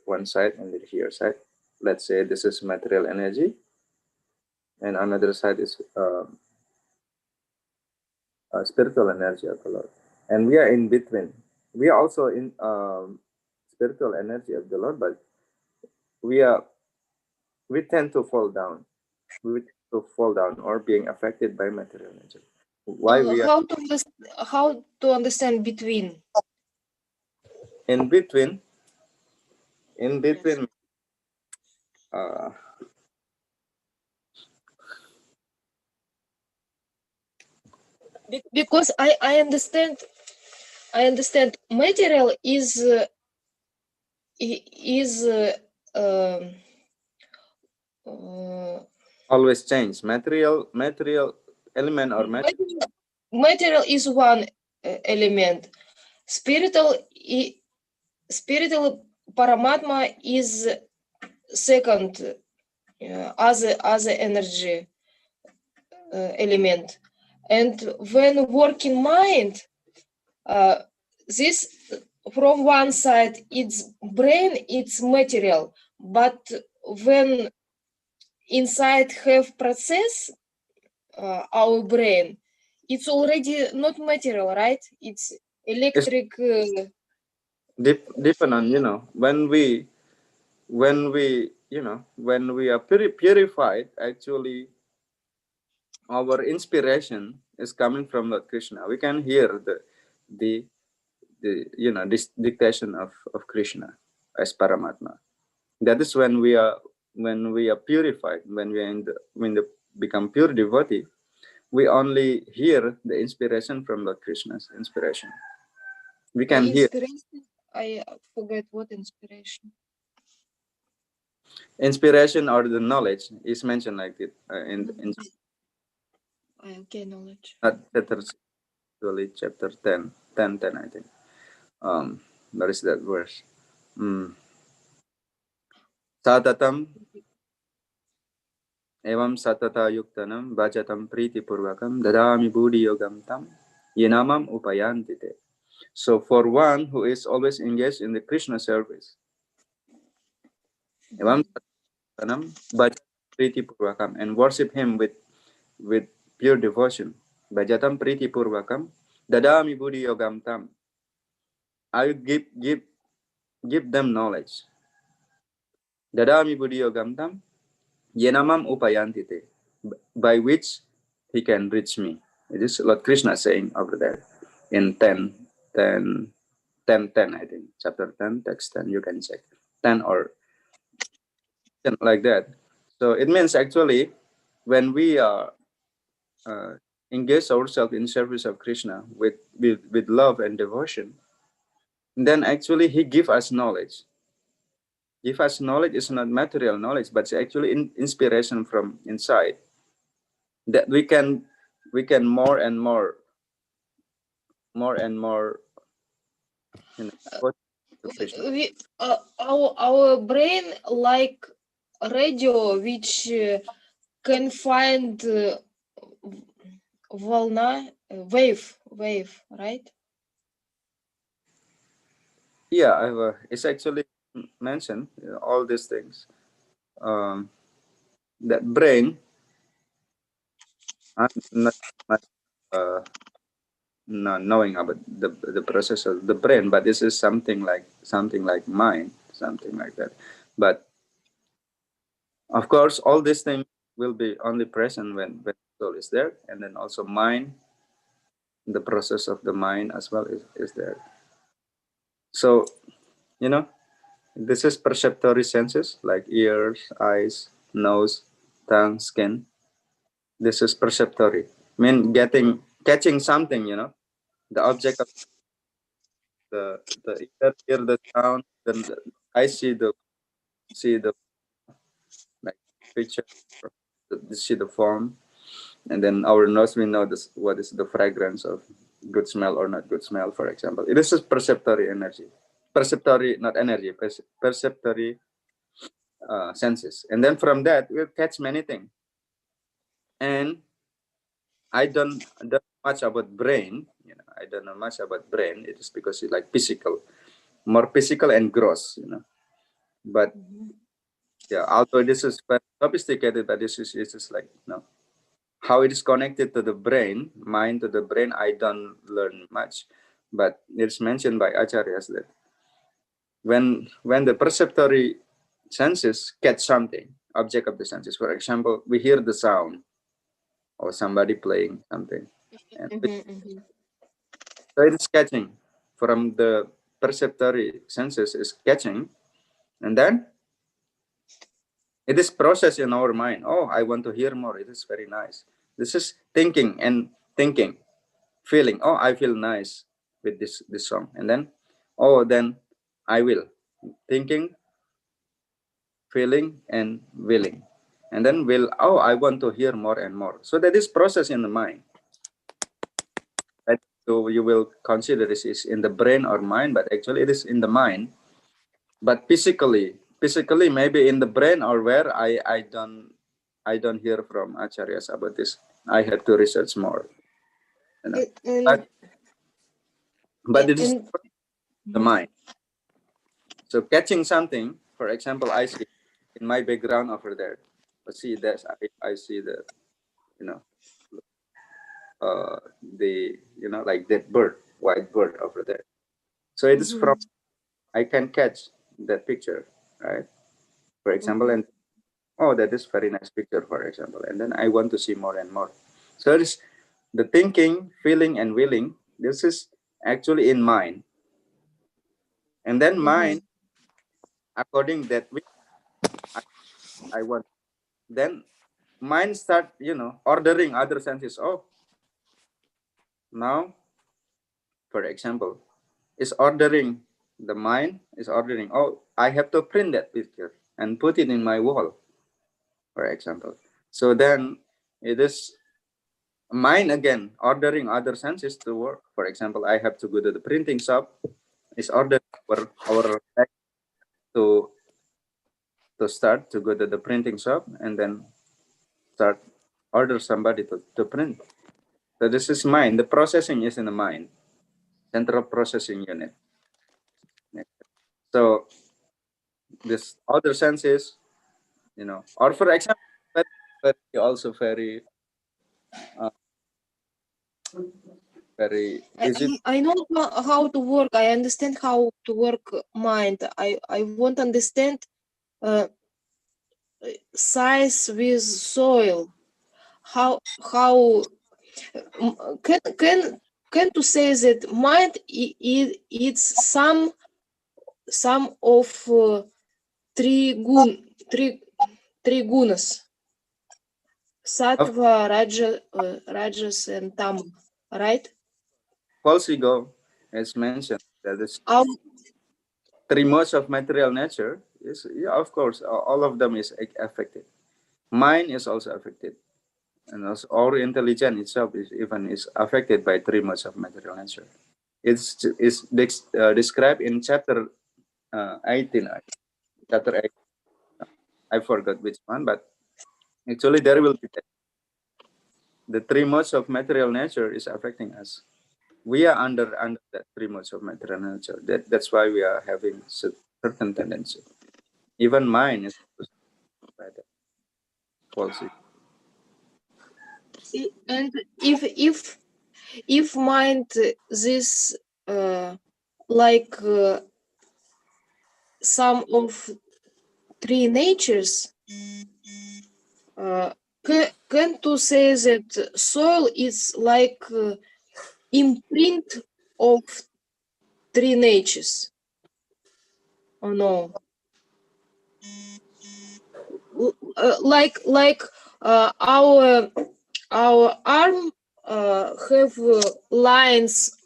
A: one side and here side. Let's say this is material energy, and another side is spiritual energy of the Lord, and we are in between. We are also in spiritual energy of the Lord, but we tend to fall down. We tend to fall down or being affected by material energy. Why we are
B: How to understand between?
A: in between? In between.
B: Because I understand material is
A: Always change. Material element or
B: material is one element. Spiritual Paramatma is second other energy element. And when working mind, this from one side it's brain, it's material, but when inside have process our brain, it's already not material, right? It's electric.
A: Depend on when we are purified. Actually, our inspiration is coming from Lord Krishna. We can hear the this dictation of Krishna as Paramatma. That is when we are purified. When we are become pure devotee, we only hear the inspiration from Lord Krishna's inspiration. We can hear.
B: I forget what inspiration.
A: Inspiration or the knowledge is mentioned like it in
B: okay, knowledge.
A: Chapter 10, I think. What is that verse? Satatam evam satata yuktanam vajatam priti purvakam dadami buddhi yogam tam yenamam upayanti te. So for one who is always engaged in the Krishna service, evam satanam bhajatam priti purvakam, and worship him with pure devotion. Bhajatam priti purvakam dadami buddhi yogam tam. I will give them knowledge. Dadami buddhi yogam tam yenamam upayanti te, by which he can reach me. It is Lord Krishna saying over there in 10, I think, chapter 10, text 10, you can check 10 or 10 like that. So it means actually when we are engage ourselves in service of Krishna with love and devotion, then actually he give us knowledge. Give us knowledge is not material knowledge, but it's actually inspiration from inside that we can more and more you know, go to Krishna.
B: Our brain like radio, which can find волна, wave, right?
A: Yeah, it's actually mentioned all these things. That brain, I'm uh, not knowing about the process of the brain, but this is something like mind, something like that. But of course, all these things will be only present when soul is there, and then also mind, the process of the mind as well is there. So this is perceptory senses like ears, eyes, nose, tongue, skin. This is perceptory. I mean, catching something. The object of the ear hear the sound, then I see the like picture, see the form, and then our nose we know this what is the fragrance of good smell or not good smell, for example. It is just perceptory energy, perceptory not energy, perceptory senses, and then from that we'll catch many things. And I don't know much about brain. I don't know much about brain. It is because it's like physical, more physical and gross. But yeah, although this is very sophisticated, but this is like how it is connected to the brain, mind to the brain. I don't learn much, but it's mentioned by acharyas that when the perceptory senses catch something, object of the senses. For example, we hear the sound or somebody playing something, and so it is catching from the perceptory senses is catching, and then it is processed in our mind. Oh, I want to hear more. It is very nice. This is thinking and thinking, feeling. Oh, I feel nice with this song, and then then I will thinking, feeling, and willing, and then will. Oh, I want to hear more and more. So that is process in the mind. Right? So you will consider this is in the brain or mind, but actually it is in the mind. But physically maybe in the brain or where I don't hear from acharyas about this. I have to research more. But it is the mind. So catching something, for example, I see in my background over there. See that I see the the like that bird, white bird over there. So it is from I can catch that picture, right? For example, and that is very nice picture, for example, and then I want to see more and more. So it is the thinking, feeling, and willing. This is actually in mind, and then mind, according that which I want, then mind start ordering other senses. Oh, now, for example, is ordering the mind is ordering. Oh, I have to print that picture and put it in my wall, for example. So then it is mind again ordering other senses to work. For example, I have to go to the printing shop. It's ordered our to start to go to the printing shop and then start order somebody to print. So this is mind. The processing is in the mind, central processing unit. So this other senses, or for example, also very easy.
B: I know how to work. I understand how to work mind. I won't understand size with soil. How can to say that mind it's some of three gunas: sattva, rajas, and tama, right?
A: False ego, as mentioned, that is
B: Our,
A: three modes of material nature. Is, yeah, of course, all of them is affected. Mind is also affected, and also our intelligence itself is affected by three modes of material nature. It's described in chapter 18. Chapter 8. I forgot which one, but actually there will be the three modes of material nature is affecting us. We are under that three modes of material nature. That's why we are having certain tendency. Even mine is by that false.
B: and if mind this like some of three natures, can to say that soil is like imprint of three natures, or no? Like our arm have lines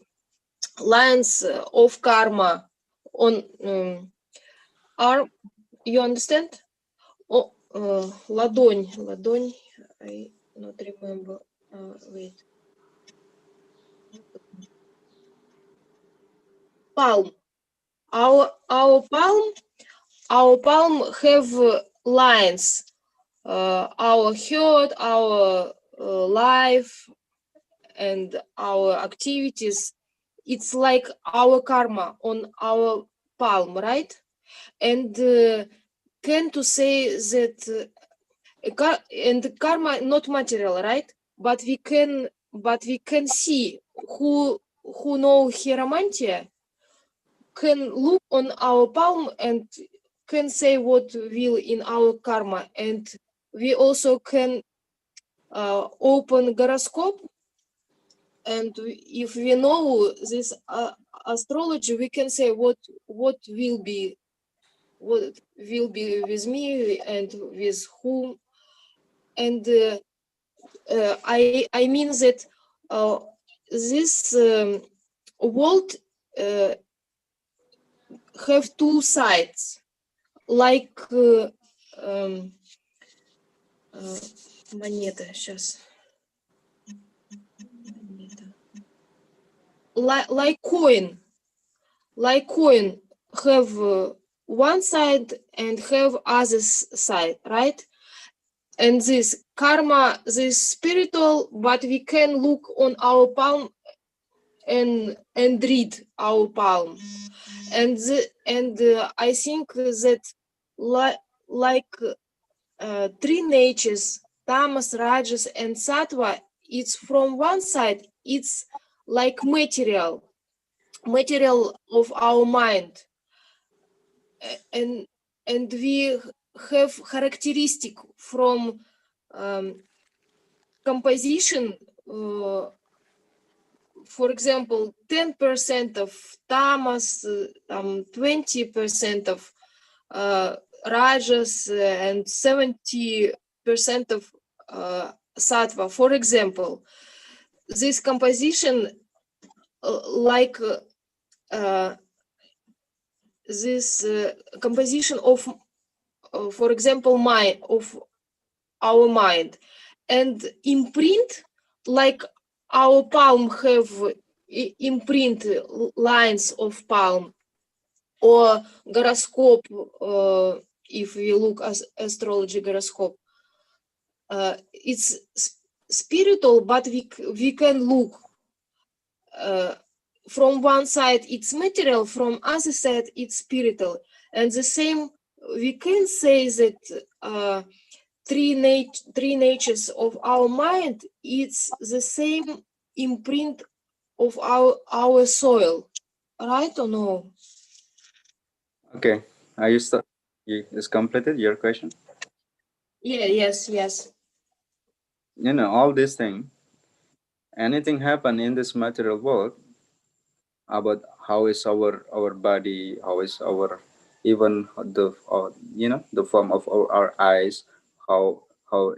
B: of karma on arm. You understand? Oh, ладонь. I not remember. Wait. Palm. Our palm have lines. Our heart, our life, and our activities. It's like our karma on our palm, right? And can to say that and karma not material, right? But we can see who know hieromantia can look on our palm and can say what will in our karma, and we also can open horoscope, and if we know this astrology, we can say what will be with me and with whom. And I mean that this world have two sides, like монета сейчас. Like coin have one side and have other side, right? And this karma, this spiritual, but we can look on our palm and read our palm, and I think that like three natures, tamas, rajas, and sattva, it's from one side, it's like material of our mind, and we have characteristic from composition. For example, 10% of tamas, 20% of rajas, and 70% of sattva. For example, this composition, like this composition of, for example, of our mind, and imprint, like our palm have imprint lines of palm, or horoscope, if we look as astrology horoscope, it's spiritual, but we can look from one side it's material, from other side it's spiritual, and the same we can say that three natures of our mind, it's the same imprint of our soil, right or no?
A: Okay, are you start? Is completed your question?
B: Yeah, yes.
A: You know, all these things, anything happen in this material world about how is our body, how is our even the you know, the form of our eyes, how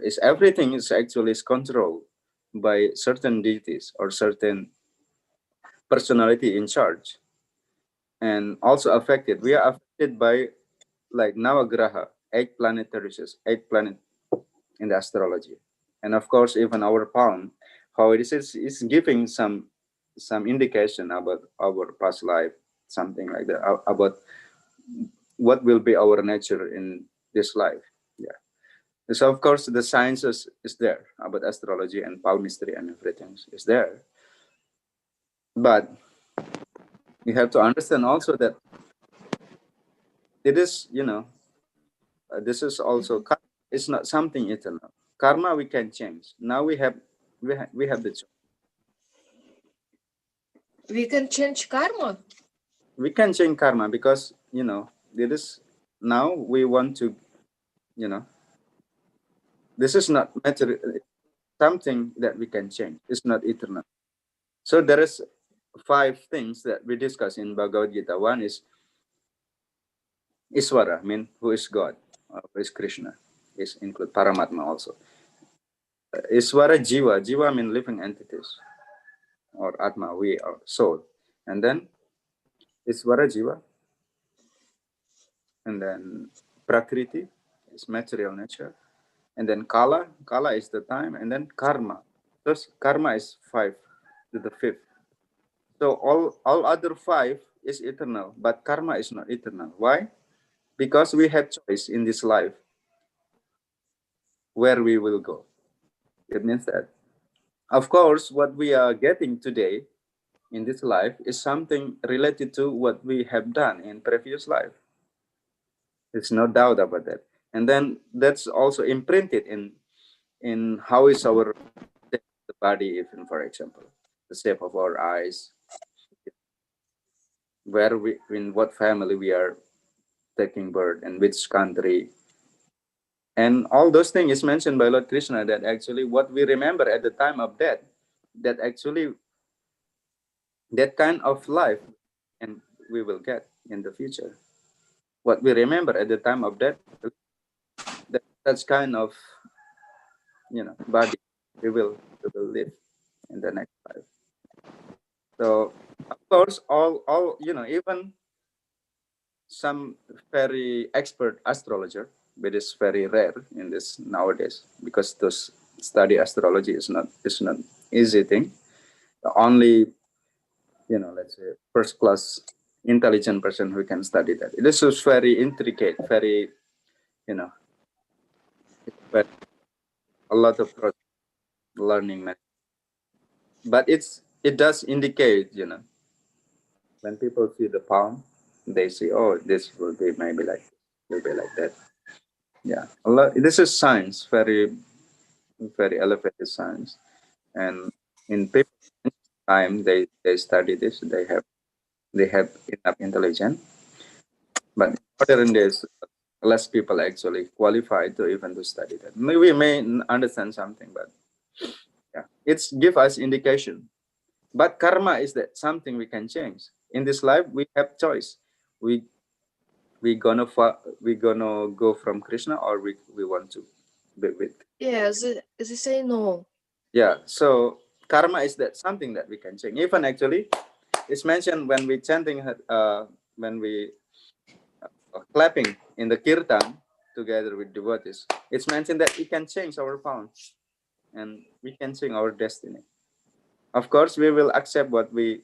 A: is everything is actually is controlled by certain deities or certain personality in charge, and also affected. We are affected by like Navagraha, 8 planetaries, 8 planet in the astrology, and of course even our palm, how it is giving some indication about our past life, something like that, about what will be our nature in this life. Yeah. So of course the sciences is there about astrology and palmistry and everything is there, but you have to understand also that it is, you know, this is also it's not something eternal. Karma we can change. Now we have the choice.
B: We can change karma.
A: We can change karma because, you know, it is now we want to, you know, this is not material, something that we can change. It's not eternal. So there is 5 things that we discuss in Bhagavad Gita. One is Iswara, I mean, who is God, who is Krishna, is include Paramatma also. Iswara Jiva, Jiva mean living entities, or Atma, we are soul. And then Iswara Jiva, and then Prakriti is material nature, and then Kala is the time, and then Karma. Thus Karma is 5 to the 5th. So all other 5 is eternal, but Karma is not eternal. Why? Because we have choice in this life where we will go. It means that, of course, what we are getting today in this life is something related to what we have done in previous life. There's no doubt about that. And then that's also imprinted in how is our the body, even for example, the shape of our eyes, where we, in what family we are taking birth, and which country, and all those things is mentioned by Lord Krishna, that actually what we remember at the time of death, that actually that kind of life and we will get in the future. What we remember at the time of death, that's kind of, you know, body we will live in the next life. So of course all you know, even some very expert astrologer, but it's very rare in this nowadays, because those study astrology is not easy thing. The only, you know, let's say first class intelligent person who can study that. This is very intricate, very, you know, but a lot of learning method. But it does indicate, you know, when people see the palm, they see, oh, this will be maybe like, will be like that. Yeah, a lot. This is science, very elevated science, and in people time they study this. They have enough intelligence, but in modern days, less people actually qualified to even to study that. We may understand something, but yeah, it's give us indication. But karma is that something we can change in this life. We have choice. We we gonna go from Krishna, or we want to be with.
B: Yeah, they say no.
A: Yeah. So karma is that something that we can change. Even actually, it's mentioned when we chanting, when we clapping in the kirtan together with devotees. It's mentioned that we can change our palm and we can change our destiny. Of course, we will accept what we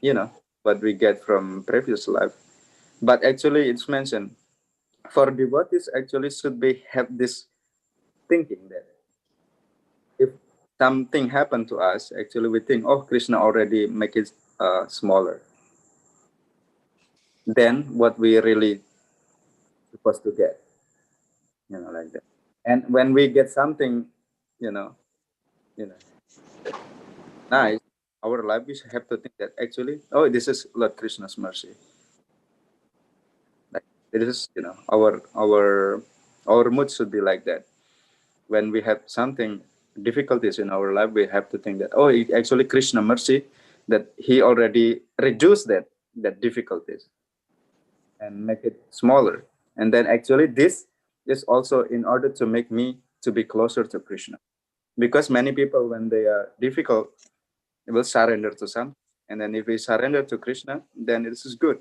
A: you know, what we get from previous life. But actually, it's mentioned for devotees actually should be have this thinking that if something happened to us, actually we think, oh, Krishna already make it smaller than what we really supposed to get, like that. And when we get something, you know, nice, our life, we have to think that actually, oh, this is Lord Krishna's mercy. Like it is, our mood should be like that. When we have something difficulties in our life, we have to think that, oh, it actually Krishna mercy, that he already reduced that difficulties and make it smaller. And then actually this is also in order to make me to be closer to Krishna. Because many people, when they are difficult, they will surrender to some. And then if we surrender to Krishna, then this is good.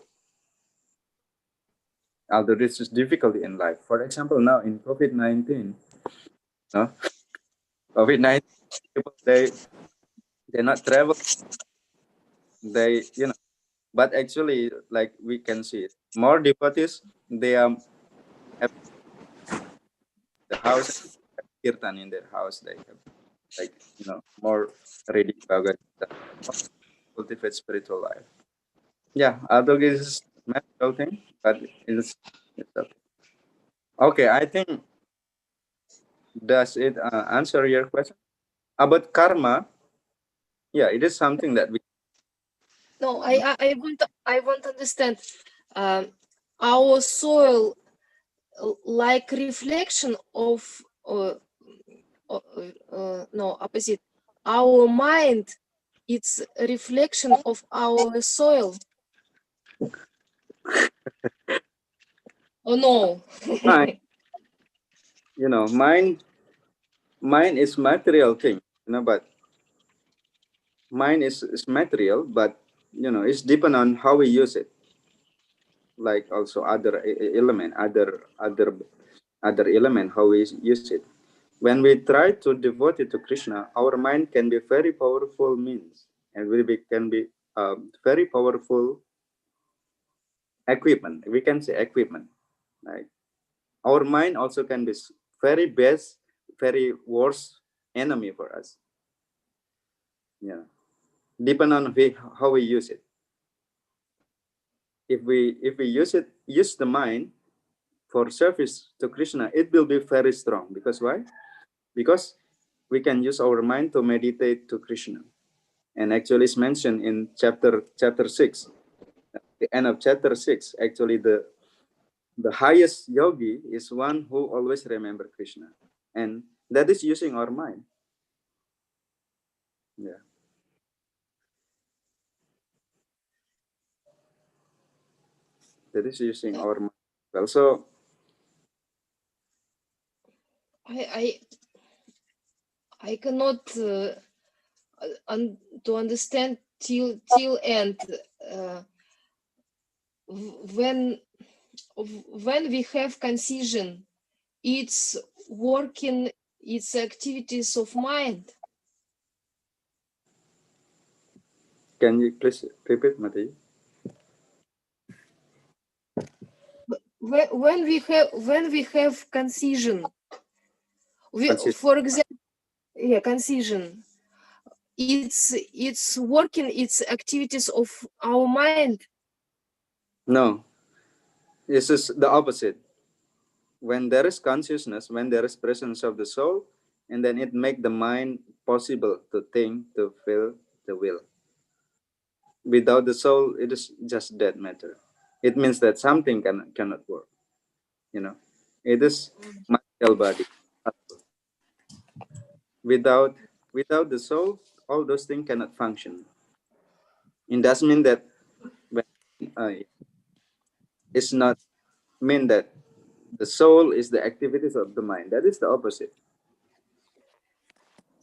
A: Although this is difficulty in life. For example, now in COVID-19, no? COVID-19, people, they not travel. They, but actually, like we can see, more devotees, they have the house, kirtan in their house. They have, like, more reading Bhagavad Gita, cultivate spiritual life. Yeah, although this is medical thing, but it's okay. Okay, I think, does it answer your question about karma? Yeah, it is something that we.
B: No, I want to understand. Our soil, like reflection of no, opposite. Our mind, it's a reflection of our soil. Oh no.
A: Mind, mind is material thing, but mind is material, but it's depend on how we use it. Like also other element, other element, how we use it. When we try to devote it to Krishna, our mind can be very powerful means, and can be very powerful equipment. We can say equipment. Like our mind also can be very best, very worst enemy for us. Yeah, depend on how we use it. If we use the mind for service to Krishna, it will be very strong. Because why? Because we can use our mind to meditate to Krishna. And actually it's mentioned in chapter 6. At the end of chapter 6, actually the highest yogi is one who always remember Krishna. And that is using our mind. Yeah. That is using our mind. Also,
B: I cannot to understand till end. When we have concision, it's working, it's activities of mind.
A: can you please repeat, Mati?
B: When we have concision, for example, yeah, concision, it's working, it's activities of our mind.
A: No, this is the opposite. When there is consciousness, when there is presence of the soul, and then it make the mind possible to think, to feel, the will. Without the soul, it is just dead matter. It means that something cannot work. It is material body. Without the soul, all those things cannot function. It does mean that when, it's not mean that the soul is the activities of the mind. That is the opposite.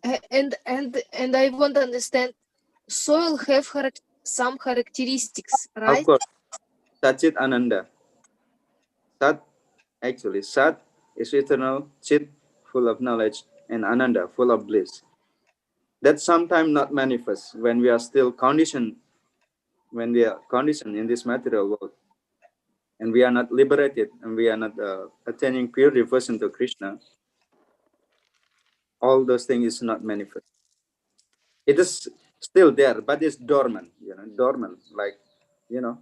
B: And I want to understand, soil have some characteristics, right?
A: Of course, Satchit Ananda. Sat, actually, Sat is eternal, Chit, full of knowledge, and Ananda, full of bliss. That sometimes not manifest when we are still conditioned, when we are conditioned in this material world, and we are not liberated, and we are not attaining pure devotion to Krishna. all those things is not manifest. It is still there, but it's dormant, dormant, like,
B: No,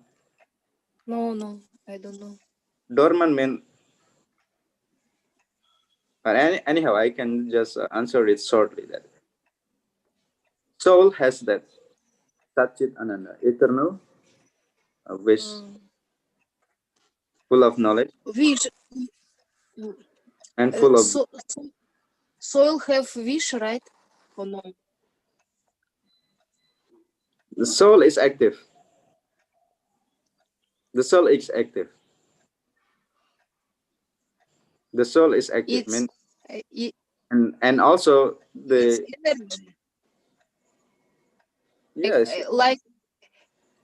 B: I don't know.
A: dormant mean, but anyhow, I can just answer it shortly that soul has that Satchit Ananda, eternal, wish, full of knowledge,
B: Wish.
A: and full of.
B: Soil have wish, right? Or no?
A: The soul is active. The soul is active. The soul is active.
B: It's
A: And also the
B: energy.
A: yes,
B: Like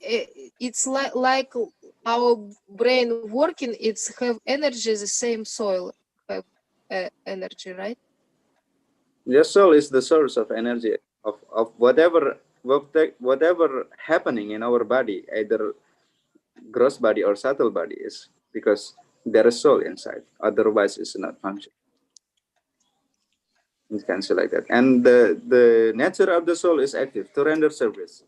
B: it's like our brain working. It's have energy. The same soil have energy, right?
A: your soul is the source of energy of whatever happening in our body, either gross body or subtle body, is because there is soul inside. Otherwise, it's not function. You can say like that. And the nature of the soul is active to render service.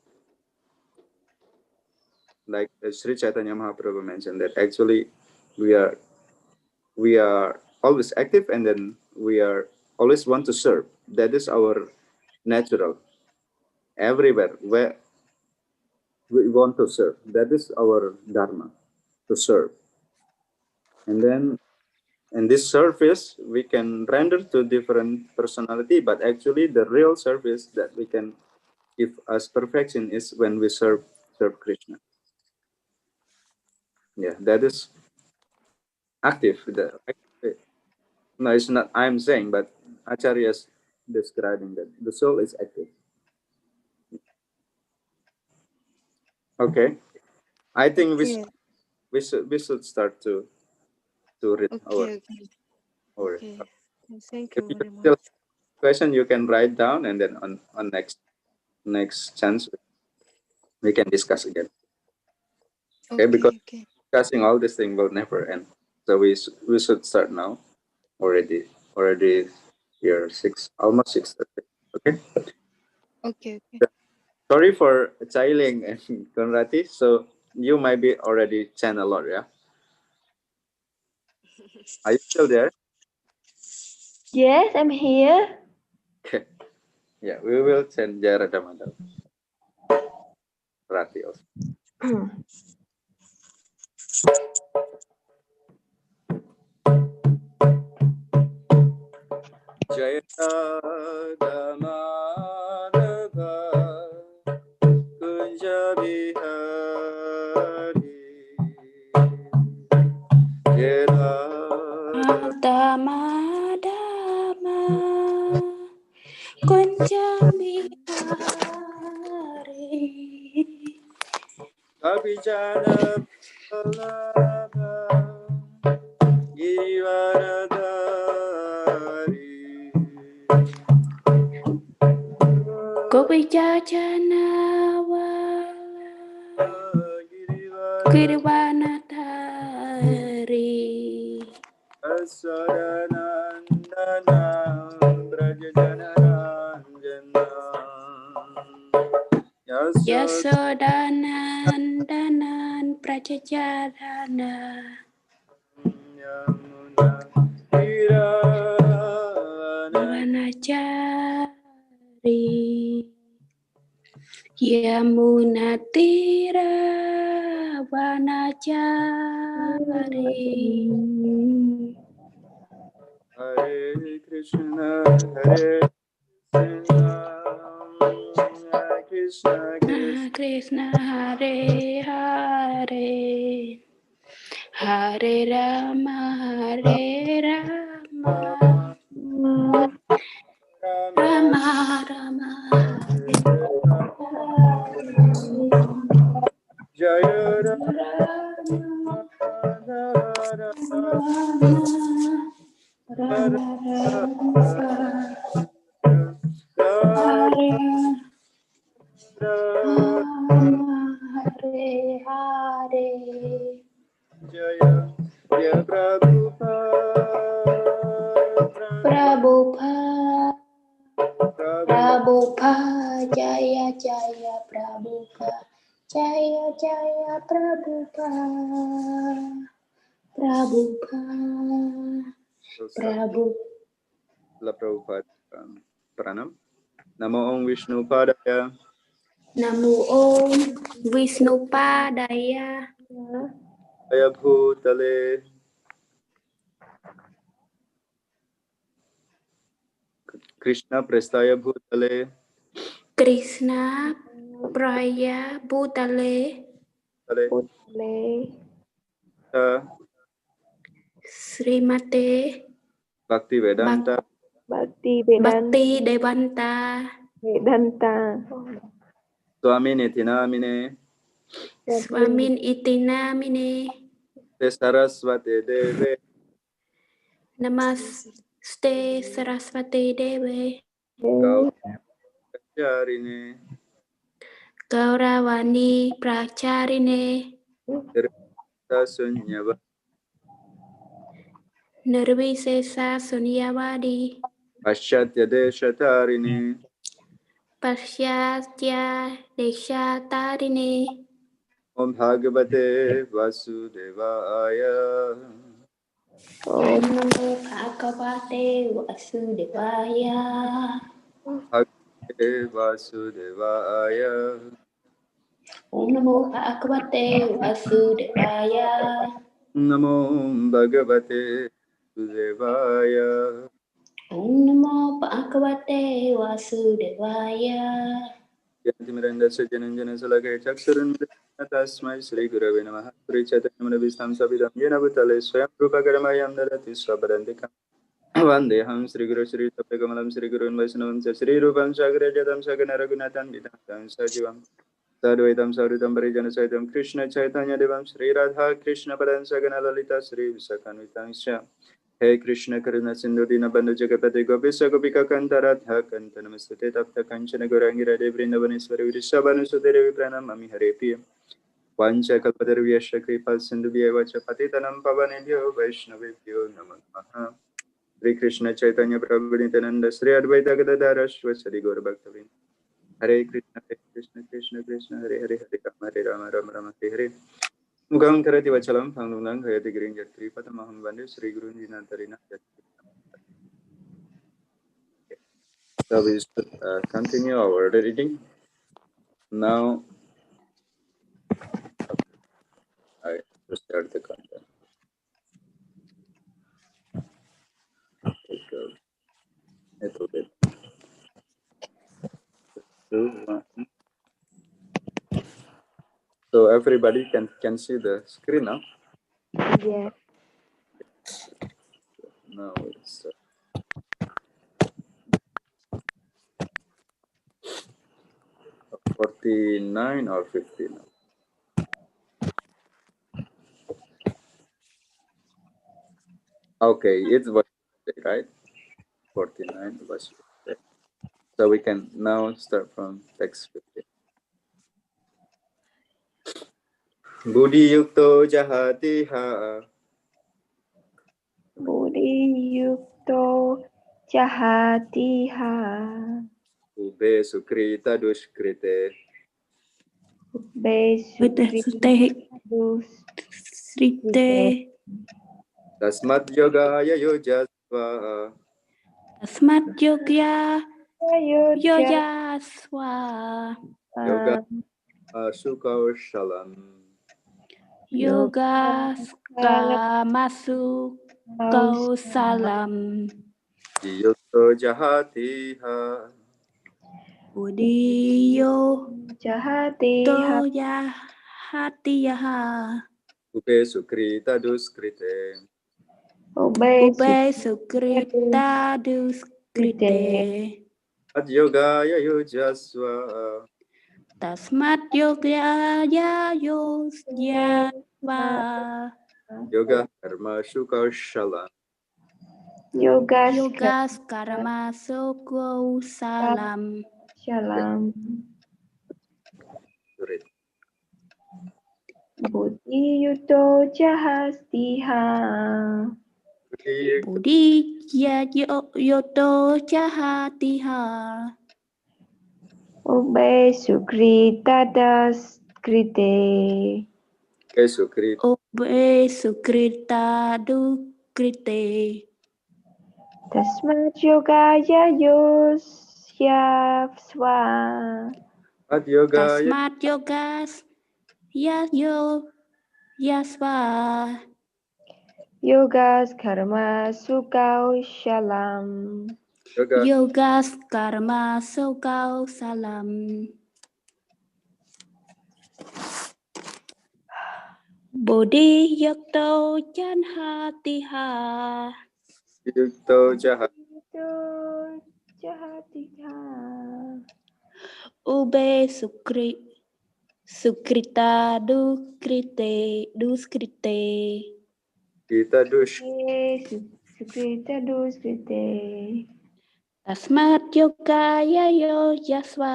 A: Like Sri Chaitanya Mahaprabhu mentioned that actually we are always active, and then we are always want to serve. That is our natural. Everywhere where we want to serve, that is our dharma, to serve. And then in this service we can render to different personality, but actually the real service that we can give as perfection is when we serve Krishna. Yeah, that is active. No, it's not I'm saying, but Acharya is describing that the soul is active. Okay, I think we should start to read our.
B: Okay. Thank
A: If
B: you
A: you
B: very
A: still
B: much.
A: have question, you can write down, and then on next chance we can discuss again. Okay, because
B: Okay.
A: discussing all this thing will never end. So we should start now. Already here almost 6:30. Okay.
B: Okay.
A: Sorry for Chailing and Konrati. So you might be already chant a lot, yeah? Are you still there?
C: Yes, I'm here.
A: Okay. Yeah, we will chant Jaya Radha Madhava. Rati also. Jaya Radha Madhava Kunja Bihari Jaya
D: Dama Dama Kunja Bihari
A: Abhijana Vallabha Givaradhari
D: Gopijajana Girvanadhari
A: Asaranandana Brajajanaranja
D: Yasodanandanan Prajajarana
A: Yamuna
D: Vanachari Yamunatira Vanachari
A: Hare Krishna Hare Krishna Krishna Krishna
D: Krishna Hare Hare Hare Rama Hare Rama Rama Rama
A: Jaya
D: Hare Hare
A: Jaya Prabhupada
D: Prabhupada Jaya Jaya Prabhupada. Jaya Jaya Prabhupada. Prabhupada. Prabhupada.
A: La Prabhupada Pranam. Namo Om Vishnu Padaya.
D: Namo Om Vishnupadaya.
A: Jaya Bhutale. Krishna Prestaya Bhutale.
D: Krishna Praya Bhutale.
C: Putale.
D: Srimate
A: Bhakti Vedanta.
C: Bhakti Vedanta.
D: Bhakti Devanta.
C: Vedanta.
A: Swami Nitinamine.
D: Swamin Itinamine.
A: Saraswati Deve.
D: Namaste Saraswati Deve.
A: Gauracharine.
D: Gauravani Pracharine.
A: Sunyava.
D: Nirvisesa Sunyavadi.
A: Paschatya Deshatarine.
D: Pasyatya Dekshatarine.
A: Om Bhagavate Vasudevaya.
D: Om Namo Bhagavate Vasudevaya.
A: Bhagavate Vasudevaya.
D: Om Namo Bhagavate Vasudevaya.
A: Namo Bhagavate Vasudevaya.
D: Om Namo Bhagavate Vasudevaya.
A: Yantimirandasya Jananjana Salakaya Chaksurun Tasmai Sri Gurave Namaha Sri Chaitanya Vistam Sabhidam Yena Bhutale Swayam Rupa Karamayam Darati Swaparandika Vandeham Sri Guru Sri Tapakamalam Sri Gurun Vaisnavam Sri Rupam Sagara Jadam Sagana Raghunathan Vidam Sajivam Sadvaitam Sarutam Parijana Saitam Krishna Chaitanya Devam Sri Radha Krishna Padan Sagana Lalita Sri Visakanvitam Sya Hey Krishna Karuna Sindhu Dina Bandhu Jagapati Gopisa Gopika Kanta Radha Kanta Namastate Tapta Kanchana Gorangira Devrindavaneswari Vrishabhanu Sudevi Pranamami Hare Priya Vancha Kalpadarvya Kripa Sindhu Vyevacha Patitanam Pavanebhyo Vaishnavebhyo Namaha Sri Krishna Chaitanya Prabhu Nityananda Sri Advaita Gadadhara Shri Gaura Bhaktavin Hare Krishna Krishna Krishna Hare Hare Hare Rama Rama Rama Hare Hare Mukam Karati Vachalam Pangunang Hayati Girin Jatri Patamaham Vande Sri Guru Jinatarina. So we continue our reading. Now I start the content. Take a little bit. 2, 1. So everybody can see the screen now.
C: Yes.
A: Now it's 49 or 50 now. Okay, it's verse 50, right? 49 verse 50. So we can now start from text 50. Buddhi yukto jahatiha.
C: Buddhi yukto jahatiha.
A: Ube sukrita dushkrite.
C: Besukri
D: Srite.
A: Tasmat yogaya yojasva.
D: Asmat Yogya
C: Yoga
D: Yoyaswa.
A: Yoga sukhaushalam.
D: Yoga Skamasu Kausalam.
A: Yukto jahatiha.
D: Budiyo
C: jahatiha.
D: Toya Hatiyaha.
A: Ube sukrita duskrite.
D: Ube Sukrita Duskrite.
A: At yogaya yojasva.
D: Tasmat Yogya Yosya
A: Yoga karma sukhaushalam.
C: Yoga
D: Yoga Karma Soko Salam.
C: Shalom.
A: Read.
C: Buddhi yuto jahastiha.
D: Budi ya yoto jahatiha.
C: Ube Sukrita das Krite.
A: Kesukrit.
D: Ube Sukrita Dukrite.
C: Tasmat Yogaya Yosya Swa.
A: At yoga
D: Tasmat yogas yayo yasva.
C: Yogas Karma Sukau Shalam.
A: yoga
D: Yogas karma sokau salam. Bodhi yakto chan hatiha.
A: yukto jahat.
C: Ito Jahatiha.
D: Ube sukrita duskrite.
A: Kita dush.
C: Sukrita dus krite.
D: Tasmat yoga yayo yasva.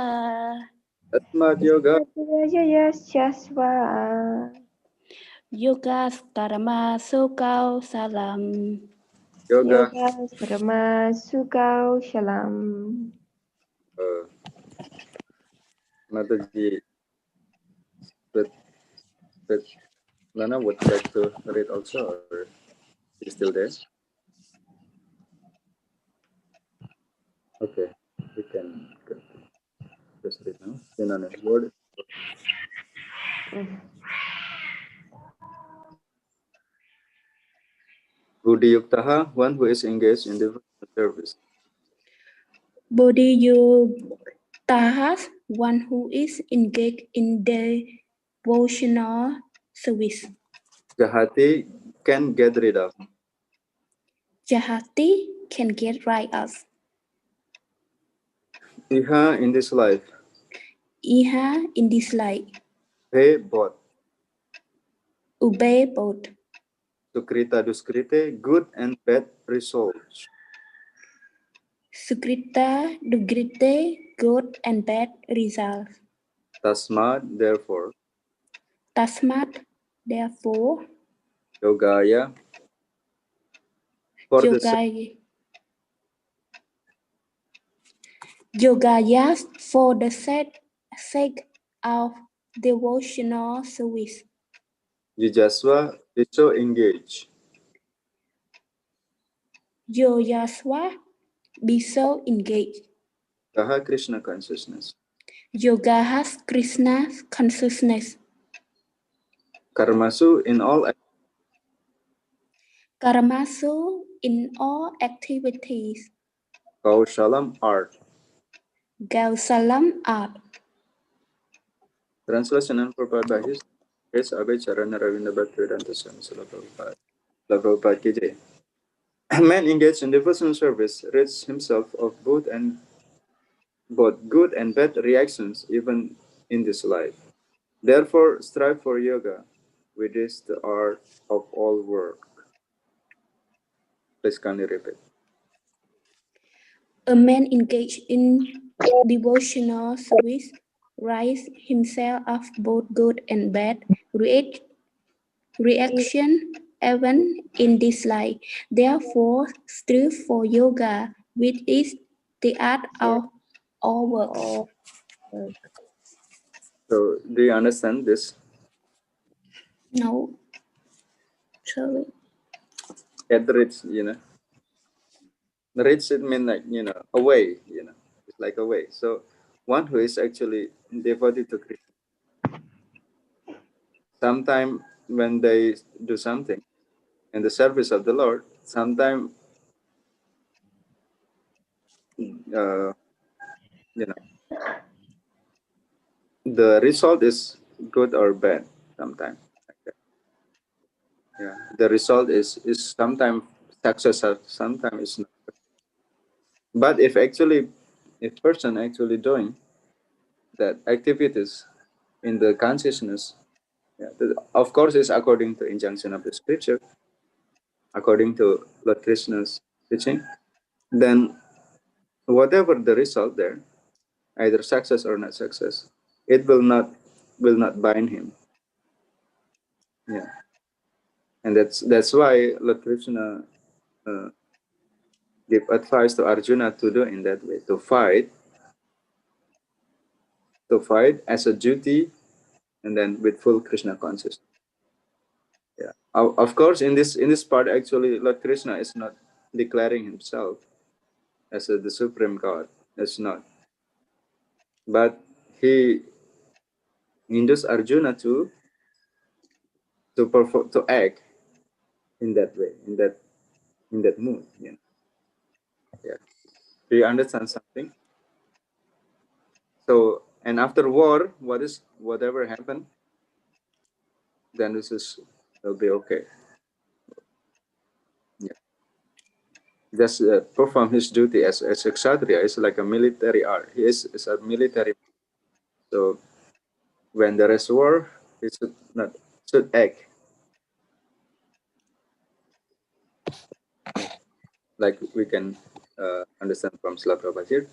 A: Atmat yoga
C: Yogaya Yasva.
D: Yogas karma sokau salam.
A: yoga.
C: Yogas Karma Sukau Shalam.
A: Mataji. But Lana would like to read also, or is still there? Okay, we can just read now. Then word. Buddhi Yuktaha, one who is engaged in devotional service.
D: Bodhi yuktas, one who is engaged in devotional service.
A: Jahati can get rid of.
D: Jahati can get rid of.
A: Iha in this life.
D: Iha in this life.
A: He both.
D: Ube both.
A: Sukrita duskrite, good and bad results.
D: Sukrita dugrite, good and bad results.
A: Tasmad, therefore.
D: Tasmat, therefore.
A: Yogaya. For the sake.
D: Yogaya for the sake of devotional service.
A: Yujaswa, is so engaged.
D: Yogaswa, be so engaged.
A: Taha Krishna consciousness.
D: Yoga has Krishna consciousness.
A: Karmasu in all
D: Karmasu in all activities.
A: Kaushalam art.
D: Gausalam art.
A: Translation and prepared by His Grace Abhay Charana Ravinda Bhaktivedanta Swami Srila Prabhupada. Srila Prabhupada ki jai. A man engaged in devotional service rids himself of both good and bad reactions even in this life. Therefore, strive for yoga, which is the art of all work. Please kindly repeat.
D: A man engaged in devotional service rides himself of both good and bad reaction even in this life. Therefore, strive for yoga, which is the art of all works.
A: So, do you understand this?
D: No, sorry.
A: At rids, Rids it means like, away, it's like away. So, one who is actually devoted to Krishna, sometimes when they do something in the service of the Lord, sometimes the result is good or bad sometimes. Yeah, the result is sometimes success, sometimes it's not. But if person actually doing that activities in the consciousness, of course, it's according to injunction of the scripture, according to Lord Krishna's teaching, then whatever the result there, either success or not success, it will not bind him. Yeah, and that's why Lord Krishna give advice to Arjuna to do in that way, to fight to fight as a duty, and then with full Krishna consciousness. Yeah. Of course, in this part, actually, Lord Krishna is not declaring himself as the supreme God. It's not. But he induced Arjuna to perform, to act in that way, in that mood. You know? Yeah. Do you understand something? So, and after war, whatever happened, then will be okay. Yeah. Just perform his duty as a kshatriya. It's like a military art. He is a military. So when there is war, he should act like we can understand from Srila Prabhupada here.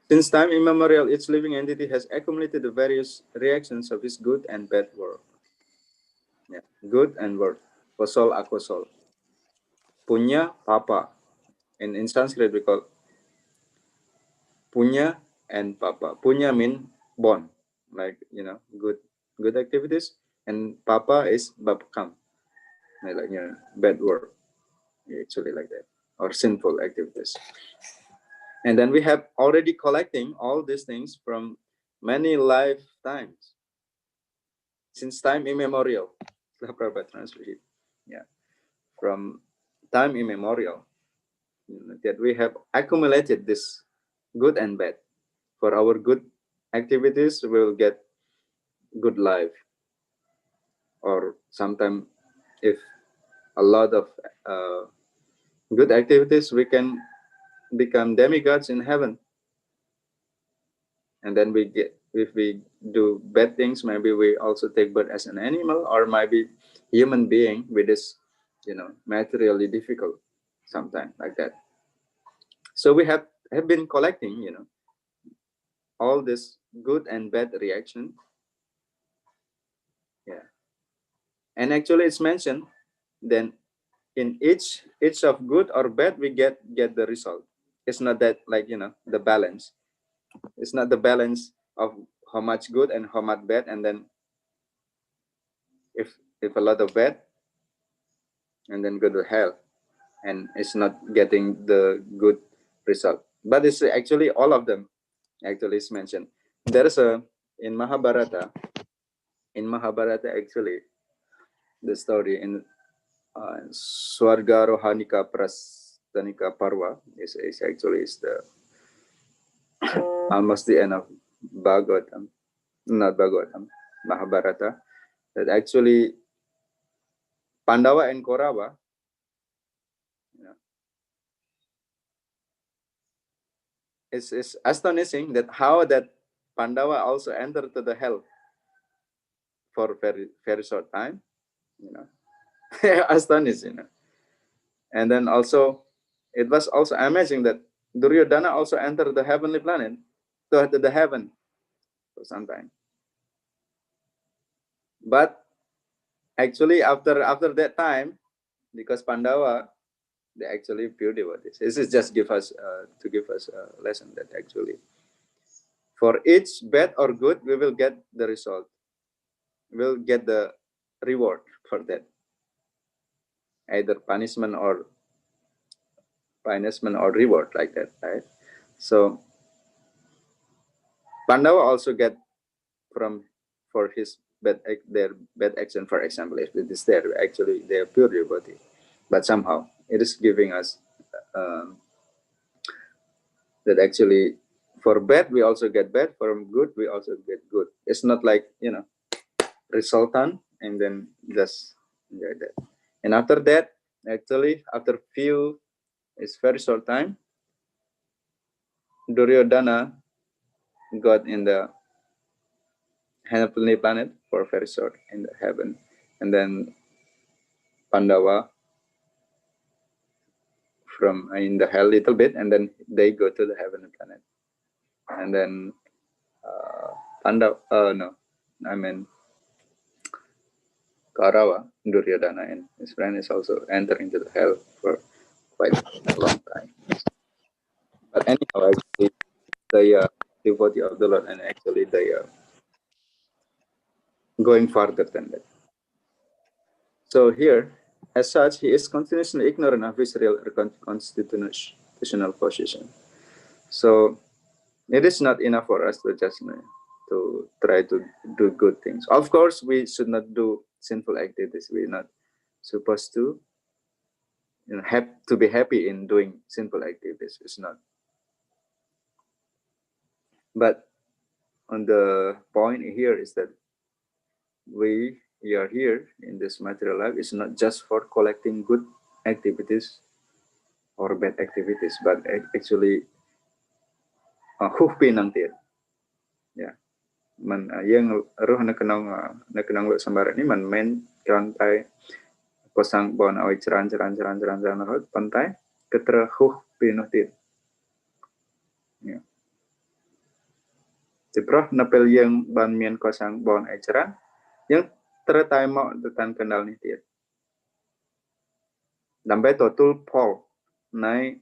A: Since time immemorial, each living entity has accumulated the various reactions of his good and bad work. Yeah. Good and work. Kosol, akosol. Punya, papa. In Sanskrit, we call punya and papa. Punya mean born, like, good activities, and papa is babkam, like, bad work, actually, like that, or sinful activities. And then we have already collecting all these things from many lifetimes, since time immemorial. Prabhupada translate. Yeah, from time immemorial, that we have accumulated this good and bad. For our good activities, we will get good life. Or sometimes, if a lot of good activities, we can become demigods in heaven. And then if we do bad things, maybe we also take birth as an animal, or maybe human being, with this, materially difficult, sometimes like that. So we have been collecting, all this good and bad reaction. Yeah. And actually it's mentioned, then in each of good or bad, we get the result. It's not that, like, the balance. It's not the balance of how much good and how much bad, and then if a lot of bad, and then go to hell, and it's not getting the good result. But it's actually all of them. Actually, it's mentioned. There's in Mahabharata. In Mahabharata, actually, the story in Swarga Rohanika Prastanika Parva is actually the almost the end of Bhagavatam, not Bhagavatam, Mahabharata. That actually Pandava and Kaurava, it's astonishing that how that Pandava also entered to the hell for very, very short time, astonishing. And then also, it was also amazing that Duryodhana also entered the heavenly planet, to the heaven for some time. But actually, after that time, because Pandava, they actually pure devotees. This is just to give us a lesson that actually, for each bad or good, we will get the result. We'll get the reward for that, either punishment or reward, like that, right? So Pandava also get for his their bad action. For example, if it is there, actually they are pure devotee, but somehow it is giving us that actually, for bad we also get bad, for good we also get good. It's not like, resultant and then just enjoy that. And after that, actually, after it's very short time, Duryodhana got in the heavenly planet for very short in the heaven, and then Pandava from in the hell little bit, and then they go to the heavenly planet. And then Kaurava, Duryodhana, and his friend is also entering to the hell for quite a long time. But anyhow, actually, they devotee of the Lord, and actually they going farther than that. So here, as such, he is continuously ignorant of his real constitutional position. So it is not enough for us to just to try to do good things. Of course, we should not do sinful activities. We're not supposed to have to be happy in doing sinful activities. It's not. But on the point here is that we are here in this material life is not just for collecting good activities or bad activities, but actually huk pinang tiệt. Yeah. Mình yang ruh na kanang lo sambaran ni man men kantai kosang bon oi ceran hot pantai ketra huk pinang tiệt. Yeah. Ciproh napel yang ban mien kosang bon oi ceran yang tertai mo tetan kendal ni tiệt. Dampai totul Paul nai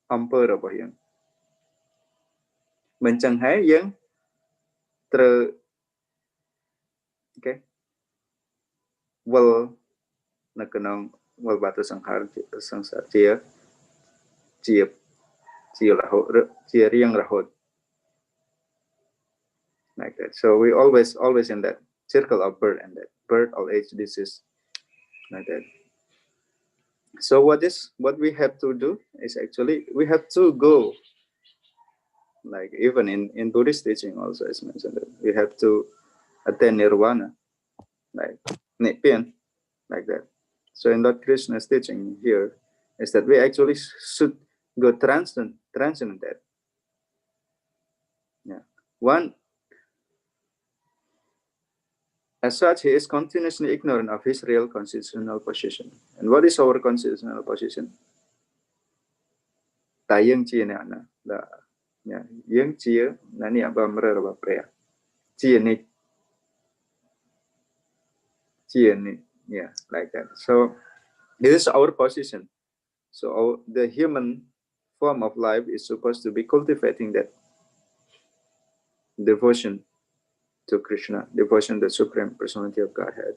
A: amper apa yang mencenghai yang okay well na kanang well batu sangsar chia riang rahot like that. So we always in that circle of birth and that birth, old age, disease, like that. So what we have to do is actually we have to go, like even in Buddhist teaching also is mentioned that we have to attain nirvana, like nibbana, like that. So in Lord Krishna's teaching here is that we actually should go transcend that. Yeah. One, as such, he is continuously ignorant of his real constitutional position. And what is our constitutional position? Ta yang chia ne ana la ya yang chia na ni ba mra ba pre chia ni yeah, like that. So this is our position. So the human form of life is supposed to be cultivating that devotion to Krishna, devotion to the Supreme Personality of Godhead.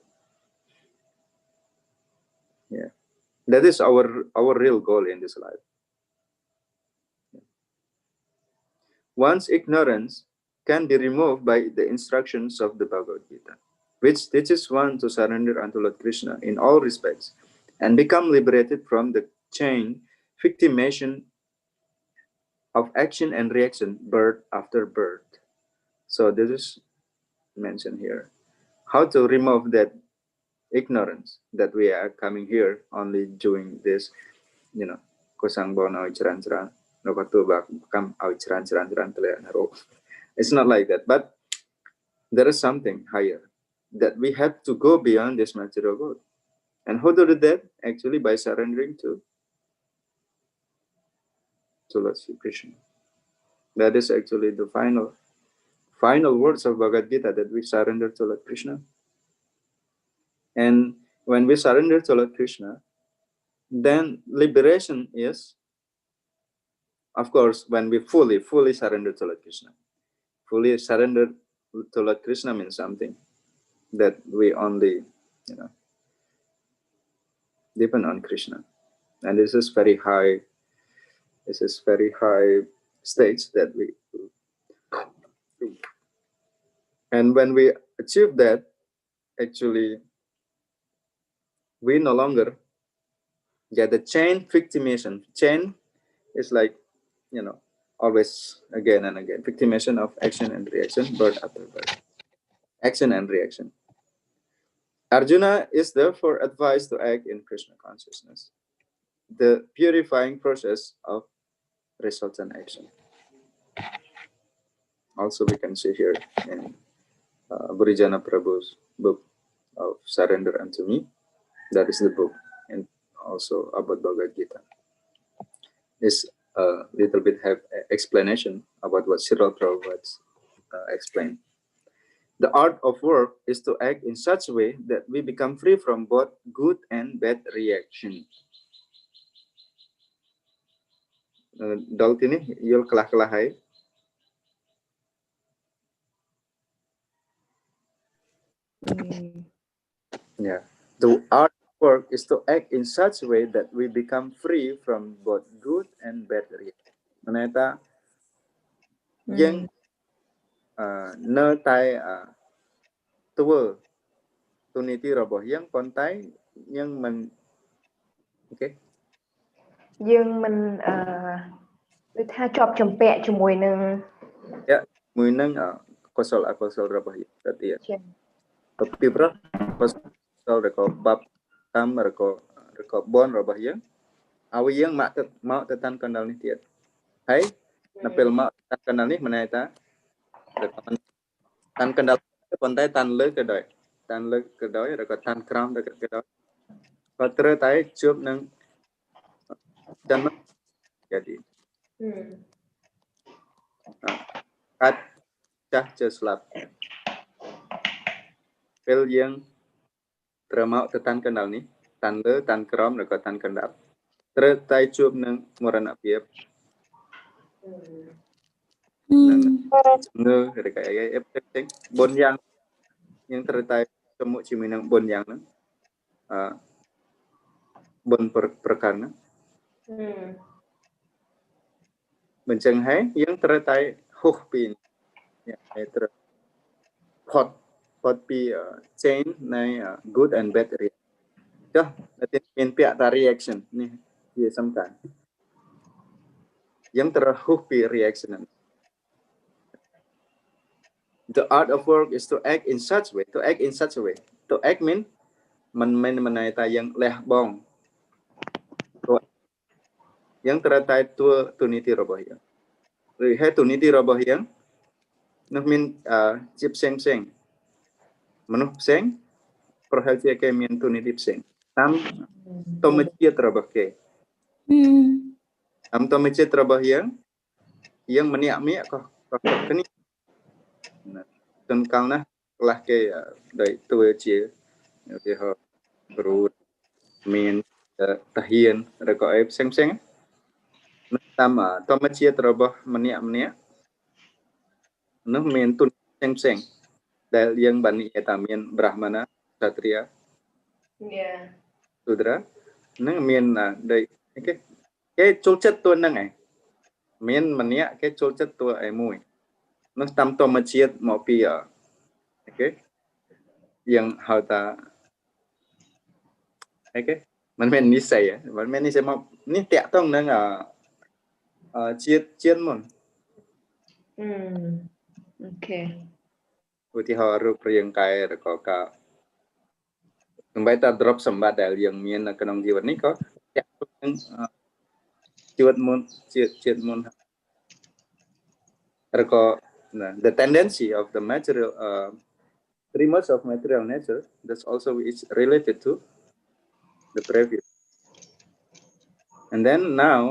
A: Yeah, that is our real goal in this life. One's ignorance can be removed by the instructions of the Bhagavad Gita, which teaches one to surrender unto Lord Krishna in all respects and become liberated from the chain victimation of action and reaction, birth after birth. So this is mentioned here. How to remove that ignorance that we are coming here only doing this, kosang bono ceran it's not like that, but there is something higher that we have to go beyond this material world. And how to do that? Actually by surrendering to Lord Krishna. That is actually the final words of Bhagavad Gita, that we surrender to Lord Krishna. And when we surrender to Lord Krishna, then liberation is, of course, when we fully surrender to Lord Krishna. Fully surrender to Lord Krishna means something that we only, depend on Krishna. And this is very high stage that we, and when we achieve that, actually, we no longer get the chain victimation. Chain is like, always again and again, victimation of action and reaction, birth after birth, action and reaction. Arjuna is therefore advised to act in Krishna consciousness, the purifying process of resultant action. Also, we can see here in Burijana Prabhu's book of Surrender Unto Me. That is the book, and also about Bhagavad Gita. This little bit have explanation about what Srila Prabhupada explained. The art of work is to act in such a way that we become free from both good and bad reaction. Daud ini yul kelah-kelahai. Yeah. The art work is to act in such a way that we become free from both good and bad reaction. Meneta yang nơ tai tua tuniti roboh yang kontai yang men okay
C: យើងមិនដូចថាជាប់ចម្ពាក់ជាមួយនឹង
A: ya មួយនឹងកុសលអកុសលរបស់យើងទៅទៀត
C: ជា
A: ទៅពីប្រកុសលរបស់បាប់តាមរបស់បនរបស់យើងឲ្យយើងមកទៅតានកណ្ដាលនេះទៀតហើយនៅពេលមកតានកណ្ដាលនេះមិនន័យថាតានកណ្ដាលប៉ុន្តែតាន់លើក៏ដោយតាន់លើក៏ដោយឬក៏តាន់ក្រោមក៏ដោយក៏ត្រូវតែជួបនឹងចន្ទjadi កាត់ចាស់ជើស្លាប់ពេលយើងត្រូវមកទៅតាន់កណ្ដាលនេះតាន់លើតាន់ក្រោមឬក៏តាន់កណ្ដាលត្រូវតែជួបនឹងមរណភាពជំងឺឬក៏អីផ្សេងបុណ្យយ៉ាងយើងត្រូវតែជាមួយជាមួយនឹងបុណ្យយ៉ាងហ្នឹងបុណ្យប្រការហ្នឹងមិនចឹងហើយយើងត្រូវតែហុសពីហើយត្រូវផុតពី chain នៃ good and bad reaction ចុះតែមានពាក្យថា reaction នេះជាសំខាន់យើងត្រូវហុសពី reaction ហ្នឹង The art of work is to act in such way to act mean មិនន័យថាយើងលះបង់យើងត្រូវតែទូនីតិរបស់យើងឬហេតុទូនីតិរបស់យើងនោះមានជាផ្សេងមនុស្សផ្សេងប្រហែលជាគេមានទូនីតិផ្សេងតាមធម្មជាតិរបស់គេតាមធម្មជាតិរបស់យើងម្នាក់ក៏គ្នាចំកលណាខ្លះគេដោយតួជាគេហៅគ្រូមានតាហ៊ានឬក៏អីផ្សេងតាមធម្មជាតិរបស់ម្នាក់នោះមានទុនផ្សេងដែលយើងបាននិយាយថាមាន Brahmana Kshatriya Sudra នឹងមានដូចគេចូលចិត្តតួហ្នឹងឯងមានម្នាក់គេចូលចិត្តតួឯមួយនោះតាមធម្មជាតិមកពីយើងហៅថាមិនមែននិស្ស័យមកនេះតាក់ទងនឹងជាតិមុន
C: អូខេ
A: ឧទាហរណ៍រូបរាងកាយឬក៏ការដើម្បីតាទ្រព្យសម្បត្តិដែលយើងមាននៅក្នុងជីវិតនេះក៏តាក់ទងនឹងជាតិមុនឬក៏ the tendency of the material three modes of material nature that's also is related to the previous and then now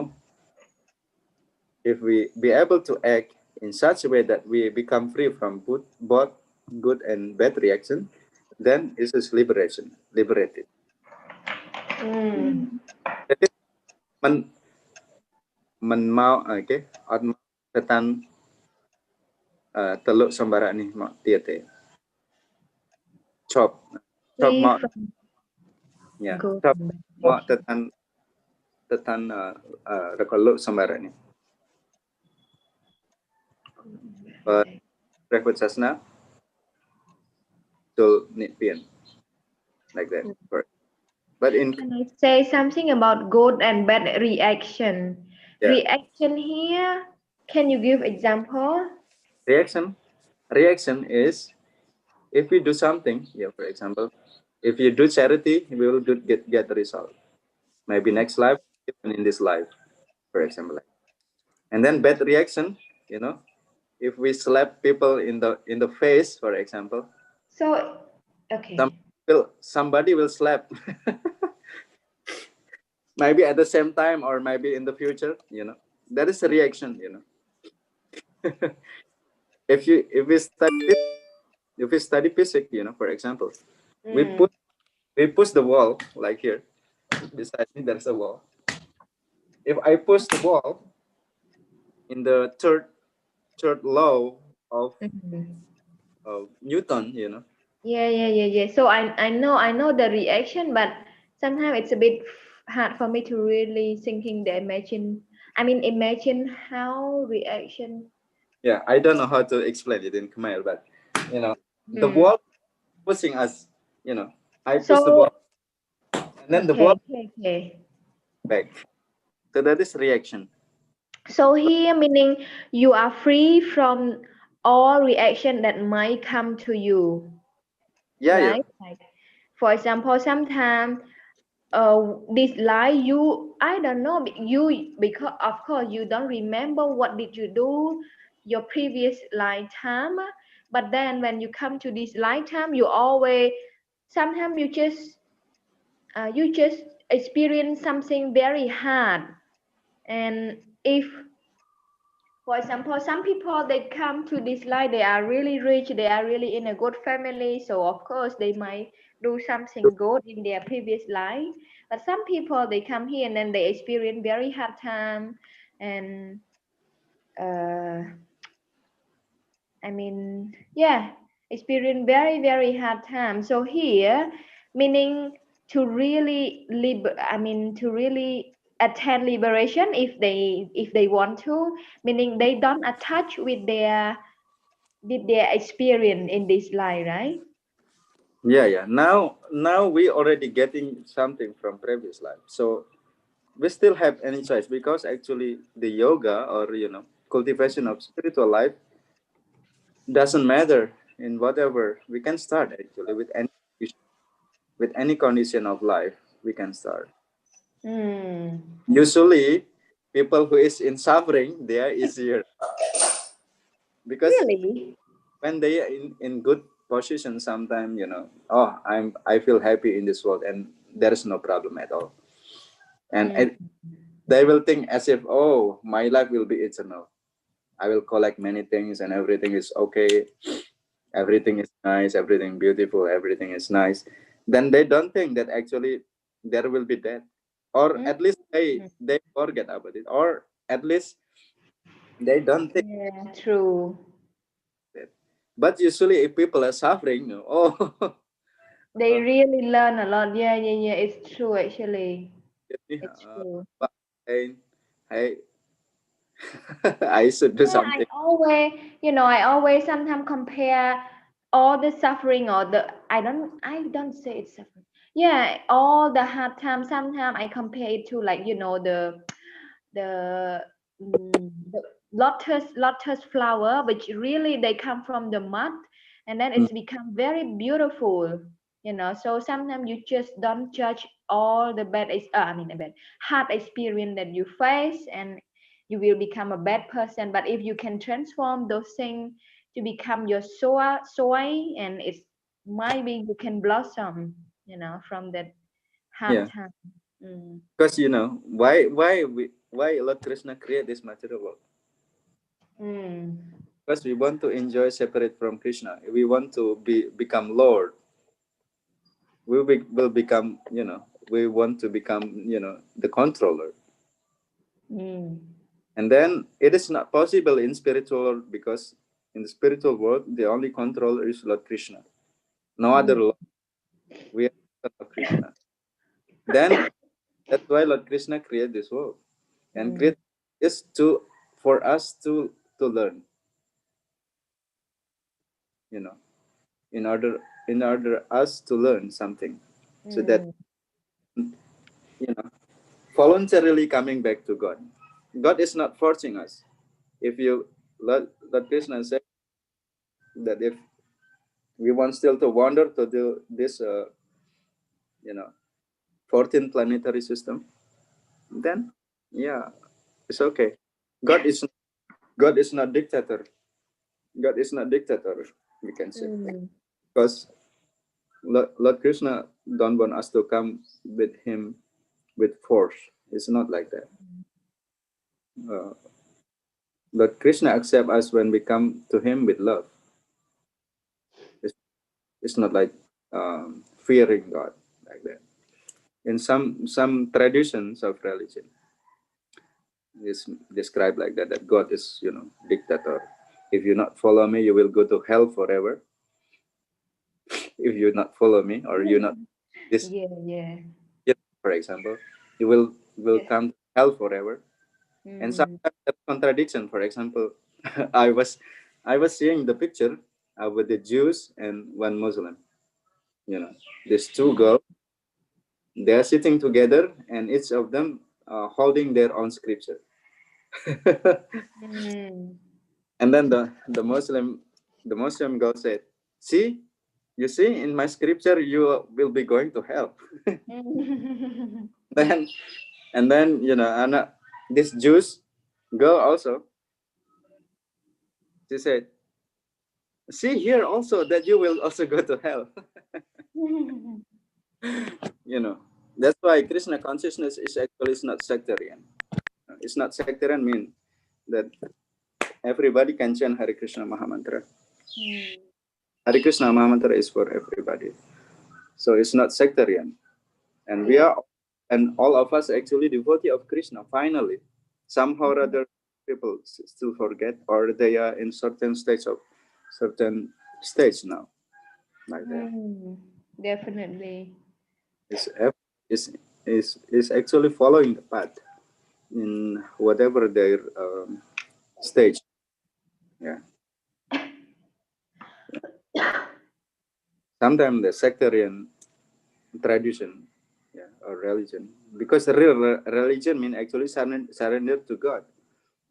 A: if we be able to act in such a way that we become free from both good and bad reaction then it is liberated มันមកគេអត់ទៅតាមទៅលោកសម្ភារៈនេះមកទៀតទេឈប់មកញ៉ាឈប់មកទៅតាមរកលោកសម្ភារៈនេះព្រះពុទ្ធសាសនាចូលនិព្វាន like that but in
C: Can I say something about good and bad reaction reaction here can you give example
A: reaction is if we do something for example if you do charity we will get the result maybe next life even in this life for example and then bad reaction if we slap people in the face for example
C: so okay
A: somebody will slap maybe at the same time or maybe in the future that is a reaction if we study physics for example we push the wall like here beside me there's a wall if I push the wall in the third law of Newton
C: Yeah. So I know the reaction, but sometimes it's a bit hard for me to really thinking the imagine how reaction.
A: Yeah, I don't know how to explain it in Khmer, but the
C: Hmm.
A: ball pushing us. I push the
C: So
A: ball, and then the ball
C: okay.
A: back. So that is reaction.
C: So here meaning you are free from all reaction that might come to you,
A: Yeah, yeah,
C: right? Like for example, sometimes this lie you I don't know you because of course you don't remember what did you do your previous lifetime, but then when you come to this lifetime you always sometimes you just experience something very hard. And if for example some people they come to this life they are really rich, they are really in a good family, so of course they might do something good in their previous life. But some people they come here and then they experience very hard time, and uh, yeah, experience very hard time. So here, meaning to really to really attain liberation if they want to, meaning they don't attach with their experience in this life, right?
A: yeah, yeah. Now we already getting something from previous life, so we still have any choice because actually the yoga or cultivation of spiritual life doesn't matter in whatever we can start actually with any condition of life we can start.
C: Hmm.
A: Usually, people who is in suffering they are easier because
C: Really?
A: when they are in good position, sometimes oh I feel happy in this world and there is no problem at all, and
C: Hmm.
A: they will think as if oh my life will be eternal. I will collect many things and everything is okay, everything is nice, everything beautiful, everything is nice. Then they don't think that actually there will be death, or
C: Hmm.
A: at least they forget about it, or at least they don't think
C: Yeah, true.
A: that. But usually, if people are suffering, oh,
C: They
A: uh,
C: really learn a lot. Yeah. It's true actually. It's
A: uh,
C: true.
A: I, I, I should do
C: Yeah,
A: something.
C: I always sometimes compare all the suffering or the I don't say it's suffering. Yeah, all the hard times. Sometimes I compare it to like the the lotus flower, which really they come from the mud, and then
A: Mm.
C: it's become very beautiful. So sometimes you just don't judge all the bad hard experience that you face, and you will become a bad person. But if you can transform those things to become your soil, and it's might be you can blossom, from that hard
A: Yeah,
C: time. Mm.
A: because why Lord Krishna create this material world?
C: Mm.
A: Because we want to enjoy separate from Krishna. We want to become Lord. Will become we want to become the controller.
C: Mm.
A: And then it is not possible in spiritual world because in the spiritual world the only controller is Lord Krishna. No other
C: Mm.
A: Lord. We are Lord Krishna. Then that's why Lord Krishna created this world and
C: Mm.
A: create is to for us to learn, you know, in order us to learn something, so that
C: Mm.
A: voluntarily coming back to God. God is not forcing us. If you Lord Krishna said that if we want still to wander to do this, you know, 14 planetary system, then yeah, it's okay. God is God is not dictator. God is not dictator. We can say
C: Mm.
A: because Lord Krishna don't want us to come with him with force. It's not like that. Uh, Lord Krishna accept us when we come to him with love. It's, it's not like fearing God like that. In some traditions of religion, is described like that, that God is dictator. If you not follow me, you will go to hell forever. if you not follow me or you not this,
C: Yeah.
A: for example, you will come to hell forever. And sometimes that's contradiction. For example, I was seeing the picture with the Jews and one Muslim. These two girls, they are sitting together, and each of them holding their own scripture. And then the Muslim girl said, "See, you see, in my scripture, you will be going to hell." then and then this Jews girl also, she said, "See here also that you will also go to hell." That's why Krishna consciousness is actually not sectarian. It's not sectarian mean that everybody can chant Hare Krishna Mahamantra. Hare Krishna Mahamantra is for everybody. So it's not sectarian. And and all of us actually devotee of Krishna, finally. Somehow or other people still forget, or they are in certain stage now. Like that.
C: Definitely.
A: Is actually following the path in whatever their stage. Yeah. Sometimes the sectarian tradition, or religion, because real religion means actually surrender to God,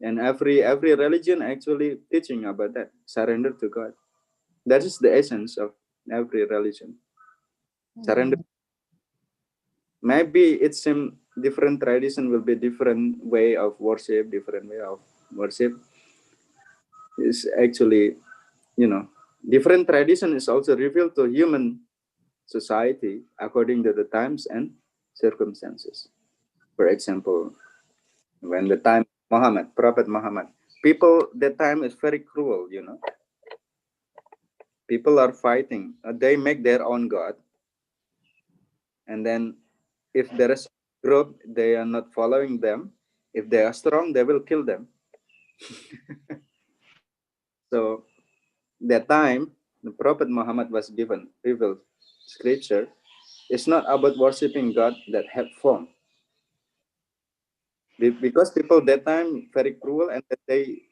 A: and every religion actually teaching about that, surrender to God. That is the essence of every religion. Surrender. Maybe it's some different tradition will be different way of worship, different way of worship. Is actually, different tradition is also revealed to human society according to the times and circumstances. For example, when the time Prophet Muhammad, people that time is very cruel, People are fighting. They make their own God. And then if there is a group, they are not following them. If they are strong, they will kill them. So that time, the Prophet Muhammad was given revealed scripture. It's not about worshiping God that have form. Because people that time very cruel, and that they,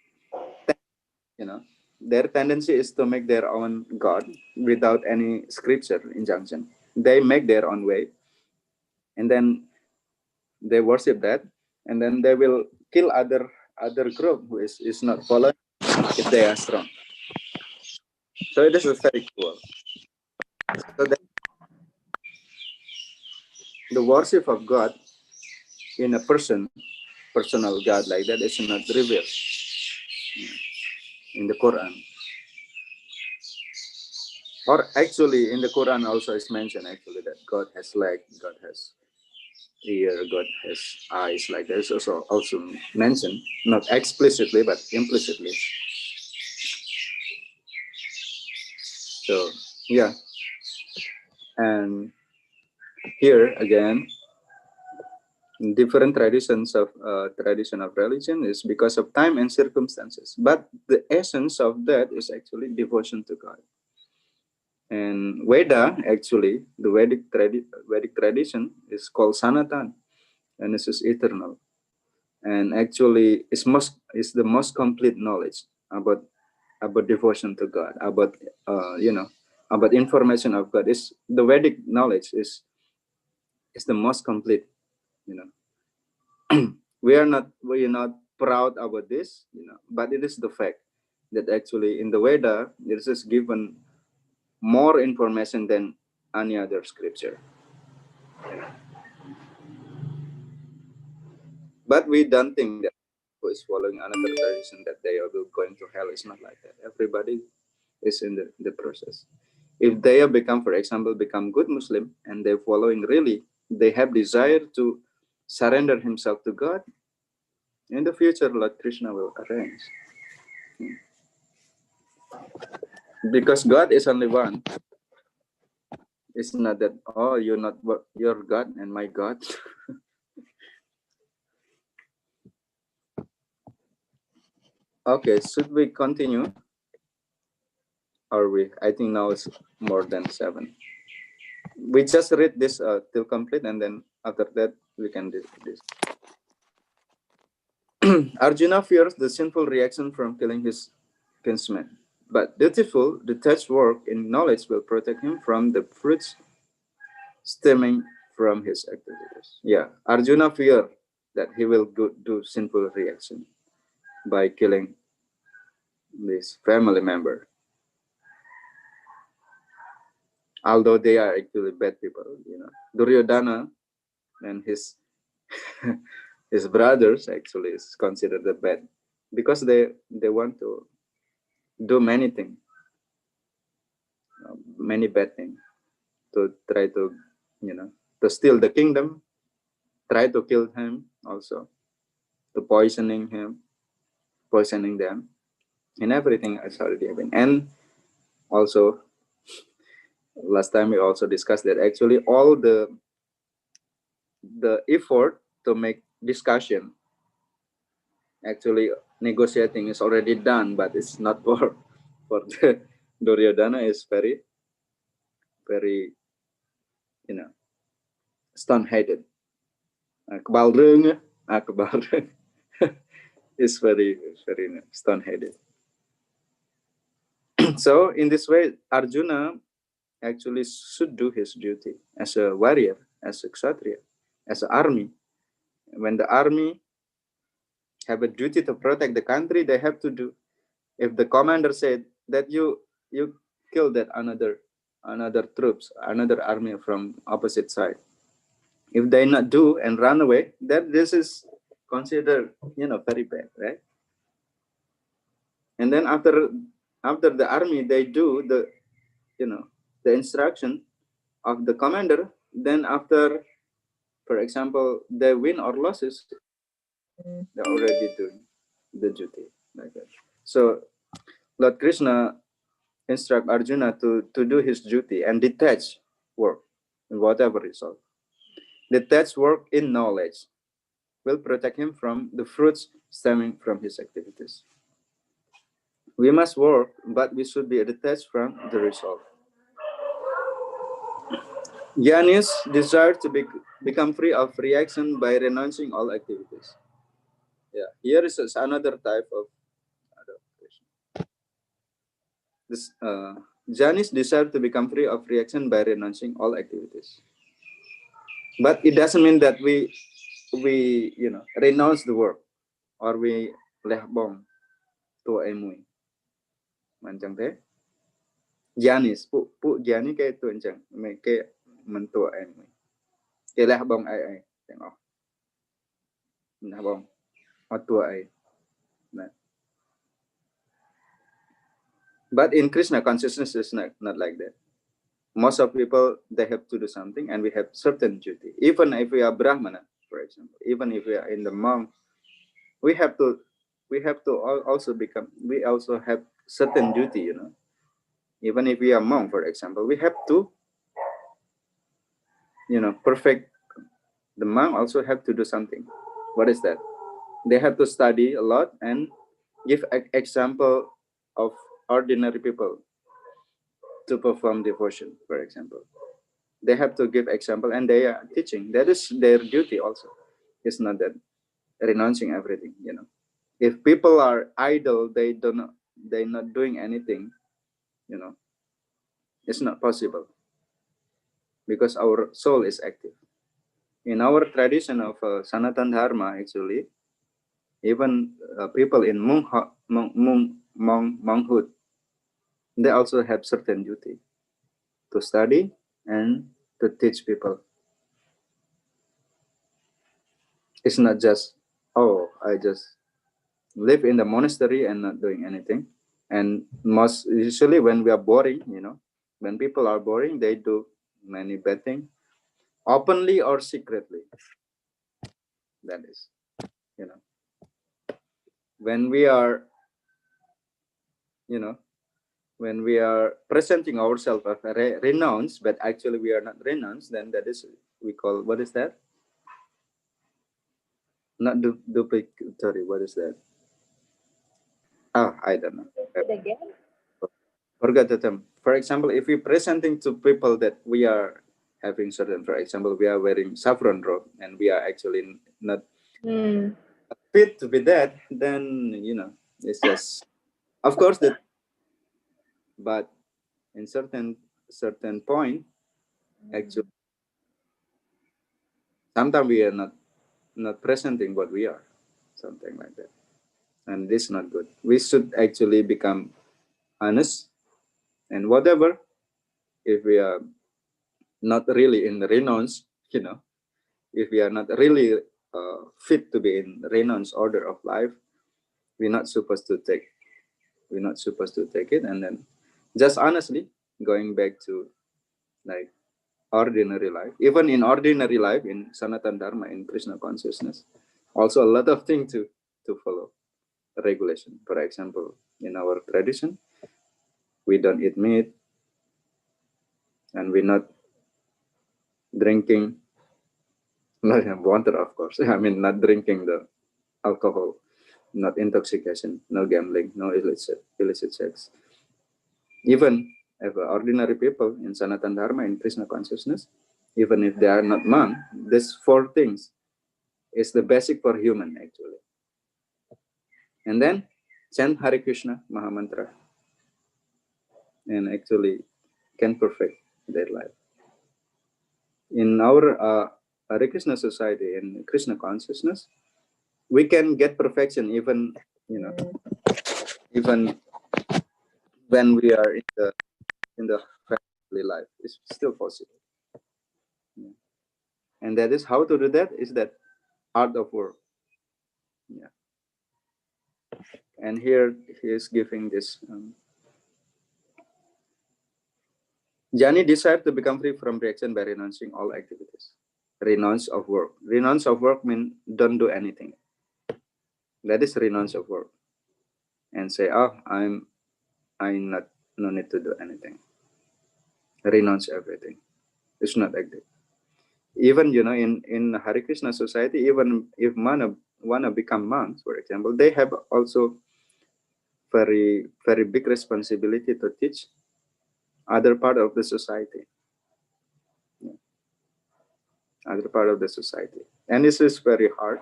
A: their tendency is to make their own God without any scripture injunction. They make their own way, and then they worship that, and then they will kill other group who is not following if they are strong. So this is very cruel. So that the worship of God in a personal God like that is not revealed in the Quran. Or actually in the Quran also is mentioned actually that God has leg, God has ear, God has eyes, like that is also mentioned, not explicitly but implicitly. So yeah. And here again, different tradition of religion is because of time and circumstances, but the essence of that is actually devotion to God. And Veda, actually the Vedic tradition is called Sanatan, and this is eternal, and actually is the most complete knowledge about devotion to God, about about information of God. Is the Vedic knowledge is the most complete, we are not proud about this, but it is the fact that actually in the Veda this is given more information than any other scripture. But we don't think that who is following another tradition that they are going to hell. Is not like that. Everybody is in the process. If they have become, for example, become good Muslim, and they're following really, they have desire to surrender himself to God, in the future Lord Krishna will arrange. Because God is only one. It's not that, oh, you're not your God and my God. Okay, should we continue? are we? I think now it's more than 7. We just read this till complete, and then after that we can do this. Arjuna fears the sinful reaction from killing his kinsman, but dutiful, detached work in knowledge will protect him from the fruits stemming from his activities. Yeah, Arjuna fear that he will do sinful reaction by killing this family member, although they are actually bad people. Duryodhana and his his brothers actually is considered the bad because they want to do many things, many bad things to try to to steal the kingdom, try to kill him also, to poisoning them, and everything has already happened. And also last time we also discussed that actually all the effort to make discussion, actually negotiating is already done, but it's not for the Duryodhana is very very stone-headed. Kebal reung, kebal reung is very stone-headed. So in this way, Arjuna actually should do his duty as a warrior, as a kshatriya, as an army. When the army have a duty to protect the country, they have to do. If the commander said that you kill that another troops, another army from opposite side, if they not do and run away, then this is considered very bad, right? And then after the army they do the instruction of the commander, then after, for example, they win or losses, they're already doing the duty like that. So Lord Krishna instruct Arjuna to do his duty and detach work in whatever result. Detach work in knowledge will protect him from the fruits stemming from his activities. We must work, but we should be detached from the result. Jnanis desire to become free of reaction by renouncing all activities. Yeah, here is another type of adaptation. This Jnanis desire to become free of reaction by renouncing all activities. But it doesn't mean that we renounce the work or we lehbong to emui. Mancang teh. Jnanis pu jani ke tu encang me ke mentua emui. Ke lehbong ai tengok. Lehbong otua ai. But in Krishna consciousness is not like that. Most of people, they have to do something and we have certain duty. Even if we are Brahmana, for example, even if we are in the monk, we have to also we also have certain duty, Even if we are monk, for example, we have to, perfect. The monk also have to do something. What is that? They have to study a lot and give example of ordinary people to perform devotion, for example. They have to give example and they are teaching. That is their duty also. It's not that renouncing everything, If people are idle, they're not doing anything, it's not possible because our soul is active. In our tradition of Sanatan Dharma, actually, even people in monkhood, they also have certain duty to study and to teach people. It's not just, oh, I just live in the monastery and not doing anything. And most usually when we are boring, when people are boring, they do many bad things, openly or secretly. That is, when we are, when we are presenting ourselves as renounced, but actually we are not renounced, then that is, we call, what is that? Not duplicatory, what is that? I don't know.
C: Again?
A: Forget the term. For example, if we're presenting to people that we are having certain, for example, we are wearing saffron robe and we are actually not fit with that, then it's just, of course, that, but in certain point, actually, sometimes we are not presenting what we are, something like that, and this is not good. We should actually become honest, and whatever, if we are not really in renounce, if we are not really fit to be in renounce order of life, we're not supposed to take it, and then just honestly going back to like ordinary life. Even in ordinary life, in Sanatan Dharma, in Krishna consciousness, also a lot of things to follow regulation. For example, in our tradition, we don't eat meat, and we're not drinking water, of course. I mean, not drinking the alcohol, not intoxication, no gambling, no illicit sex. Even if ordinary people in Sanatan Dharma, in Krishna consciousness, even if they are not monk, these 4 things is the basic for human actually. And then chant Hare Krishna Mahamantra and actually can perfect their life. In our Hare Krishna society, in Krishna consciousness, we can get perfection even even when we are in the family life. It's still possible. Yeah. And that is how to do that is that art of work. Yeah. And here he is giving this. Jani decided to become free from reaction by renouncing all activities. Renounce of work. Renounce of work means don't do anything. That is renounce of work. And say, oh, I'm no need to do anything. Renounce everything. It's not like that. Even in Hare Krishna society, even if wanna become monks, for example, they have also very very big responsibility to teach other part of the society. Other part of the society. And this is very hard.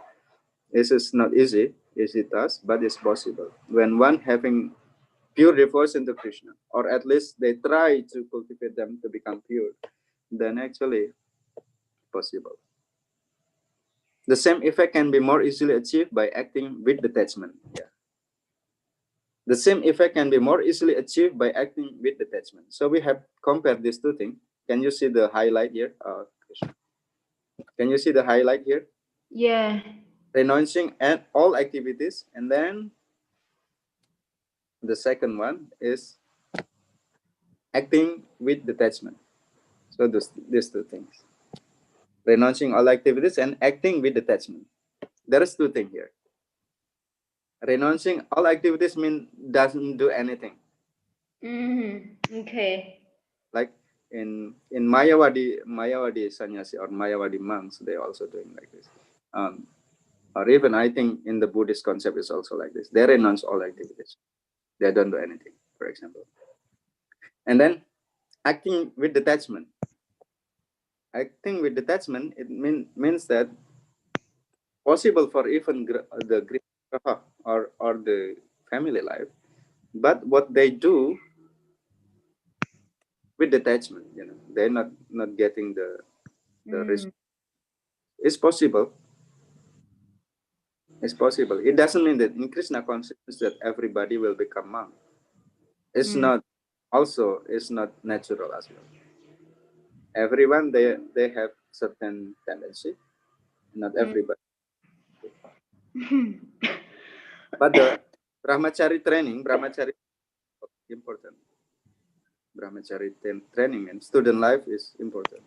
A: This is not easy task, but it's possible. When one having pure devotion to Krishna, or at least they try to cultivate them to become pure, then actually possible. The same effect can be more easily achieved by acting with detachment. Yeah. The same effect can be more easily achieved by acting with detachment. So we have compared these 2 things. Can you see the highlight here? Can you see the highlight here?
C: Yeah.
A: Renouncing all activities, and then the second one is acting with detachment. So these 2 things. Renouncing all activities and acting with detachment. There is 2 things here. Renouncing all activities means doesn't do anything.
C: Okay.
A: Like in Mayavadi sannyasi or Mayavadi monks, they also doing like this. Or even I think in the Buddhist concept is also like this. They renounce all activities. They don't do anything, for example. And then acting with detachment. Acting with detachment, it means that possible for even the griha or the family life, but what they do with detachment, they're not getting the result. It's possible. It's possible. It doesn't mean that in Krishna consciousness that everybody will become monk. It's not. Also, it's not natural as well. Everyone they have certain tendency. Not everybody. But the brahmachari training, important. Brahmachari training and student life is important.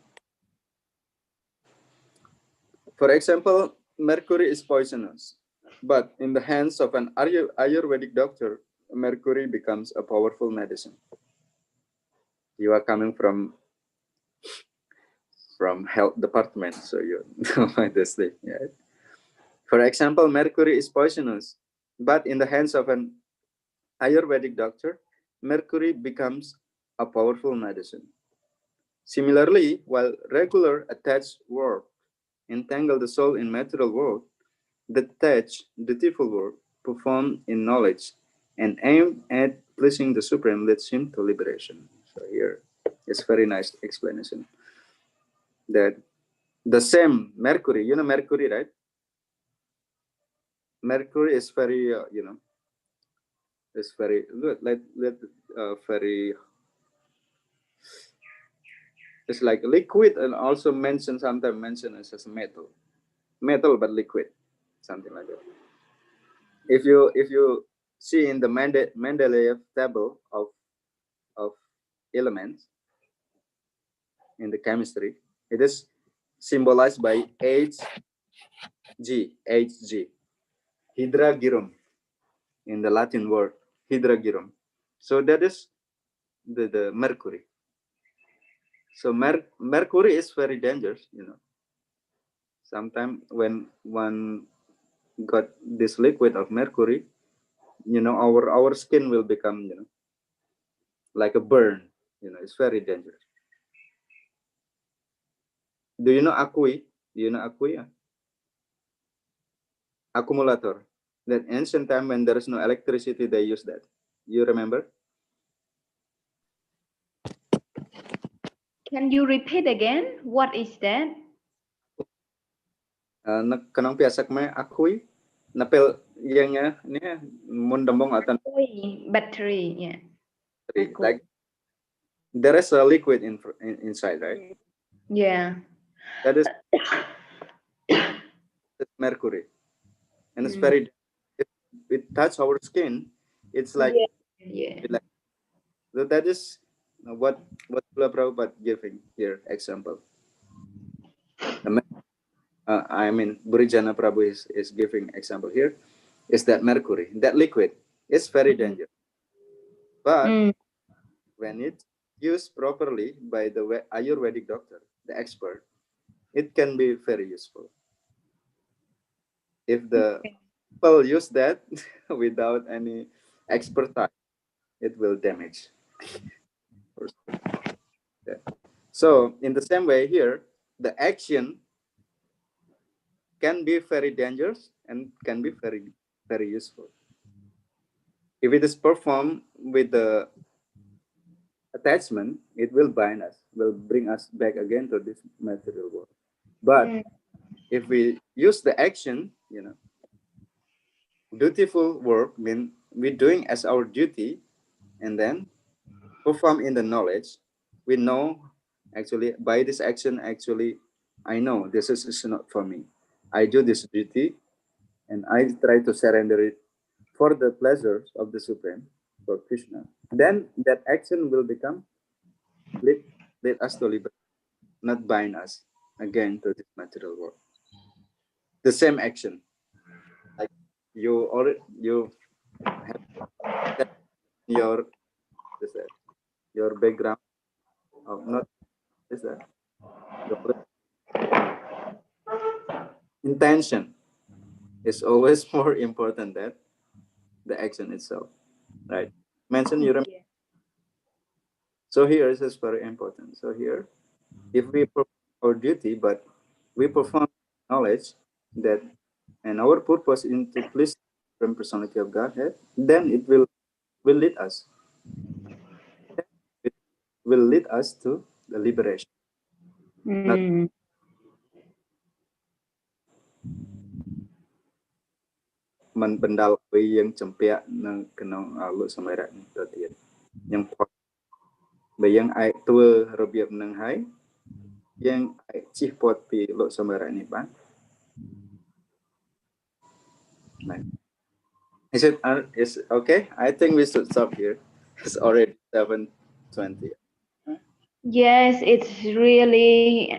A: For example, mercury is poisonous, but in the hands of an Ayurvedic doctor, mercury becomes a powerful medicine. You are coming from health department, so you know this thing. Yeah. For example, mercury is poisonous, but in the hands of an Ayurvedic doctor, mercury becomes a powerful medicine. Similarly, while regular attached work entangle the soul in material world, the detached, dutiful work performed in knowledge and aimed at pleasing the Supreme leads him to liberation. So here is very nice explanation that the same Mercury, you know Mercury, right? Mercury is very, is very very. It's like liquid and also mentioned sometimes mentioned as a metal but liquid, something like that. If you see in the Mendeleev table of elements in the chemistry, it is symbolized by Hg, hydrargyrum in the Latin word hydrargyrum. So that is the mercury. So mercury is very dangerous, Sometimes when one got this liquid of mercury, our skin will become, like a burn. It's very dangerous. Do you know akui? Do you know akui? Accumulator. That ancient time when there is no electricity, they use that. You remember?
C: Can you repeat again? What is that?
A: Kanang piasak may akui. Napel yang ni mundambong atan.
C: Battery, yeah.
A: Like there is a liquid inside, right?
C: Yeah.
A: That is mercury, and it's very. If it touch our skin, it's like.
C: Yeah.
A: Like, so that is what Srila Prabhupada giving here example. I mean, Burijana Prabhu is giving example here. Is that mercury, that liquid, is very dangerous. But when it's used properly by the Ayurvedic doctor, the expert, it can be very useful. If the people use that without any expertise, it will damage. So in the same way here, the action can be very dangerous and can be very, very useful. If it is performed with the attachment, it will bind us, will bring us back again to this material world. But if we use the action, dutiful work means we're doing as our duty, and then perform in the knowledge, we know actually by this action, actually, I know this is not for me. I do this duty and I try to surrender it for the pleasures of the Supreme, for Krishna. Then that action will become lead us to liberate, not bind us again to this material world. The same action, like you have your background of not is that your intention is always more important than the action itself, right? Mention you remember. So here is very important. So here, if we perform our duty, but we perform knowledge that, and our purpose is to please the personality of Godhead, then it will lead us. It will lead us to the liberation. Mình bình đào vì dân chấm pia nâng kenong alu samara ni tadian yang bây yang ai tua robiap nang hai yang ai chih pot pi lo samara ni ban. Is it is okay? I think we should stop here. It's already 7:20.
C: Yes, it's really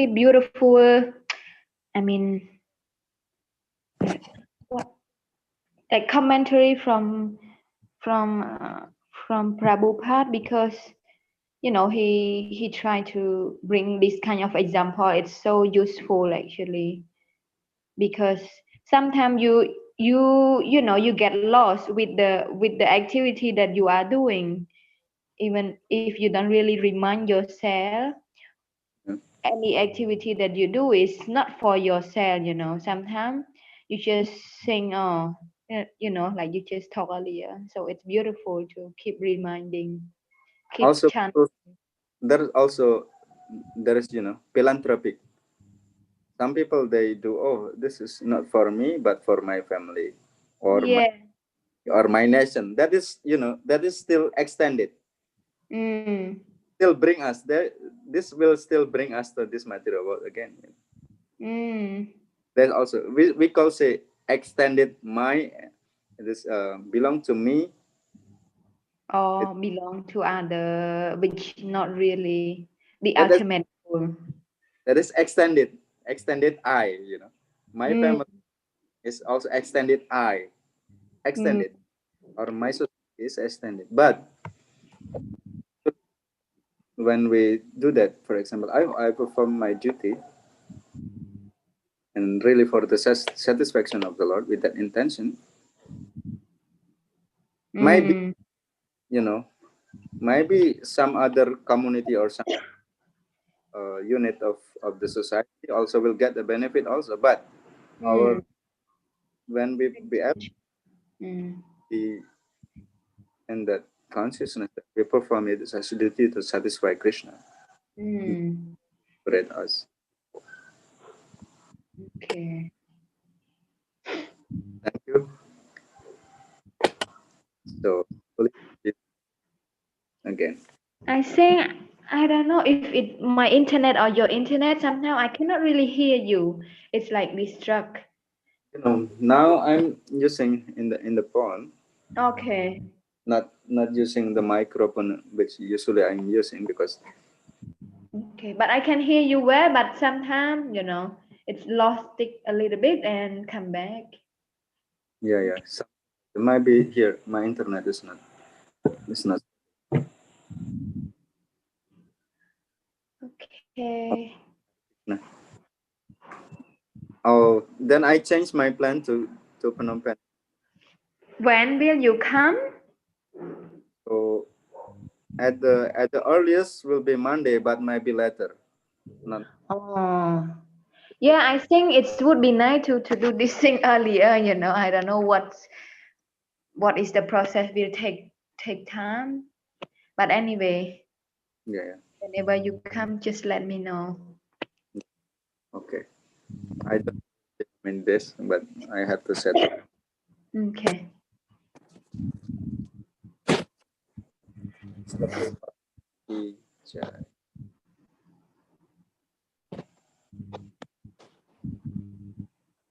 C: beautiful. I mean, like commentary from Prabhupada, because he tried to bring this kind of example. It's so useful actually, because sometimes you know you get lost with the activity that you are doing, even if you don't really remind yourself.
A: Yeah.
C: Any activity that you do is not for yourself, you know. Sometimes you just think, oh, you know, like you just talked earlier, so it's beautiful to keep reminding, keep
A: Also,
C: chanting.
A: there is, you know, philanthropic. Some people, they do, oh, this is not for me but for my family or
C: Yeah.
A: my nation. That is, you know, that is still extended, still bring us there. This will still bring us to this material world again. There's also, we call say extended my, this belong to me.
C: Or belong to other, which not really the
A: That is,
C: ultimate goal.
A: that is extended I, you know. My family is also extended I, extended, or my society is extended. But when we do that, for example, I perform my duty and really for the satisfaction of the Lord with that intention, maybe, you know, maybe some other community or some unit of the society also will get the benefit also. But our, when we be able to be in that consciousness that we perform it as a duty to satisfy Krishna, liberate us.
C: Okay.
A: Thank you. So please, again.
C: I think I don't know if it my internet or your internet. Somehow I cannot really hear you. It's like distract.
A: You know, now I'm using in the phone,
C: Okay.
A: not using the microphone which usually I'm using, because
C: Okay, but I can hear you well. But sometimes you know it's lost it a little bit and come back.
A: yeah, so it might be here my internet is not, it's not.
C: Okay.
A: Oh, then I changed my plan to Phnom Penh.
C: When will you come?
A: So at the earliest will be Monday, but might be later. Not,
C: Oh. Yeah, I think it would be nice to do this thing earlier, you know. I don't know what is the process will take time. But anyway,
A: yeah.
C: whenever you come, just let me know.
A: Okay. I don't mean this, but I have to set up.
C: Okay.
A: Jai.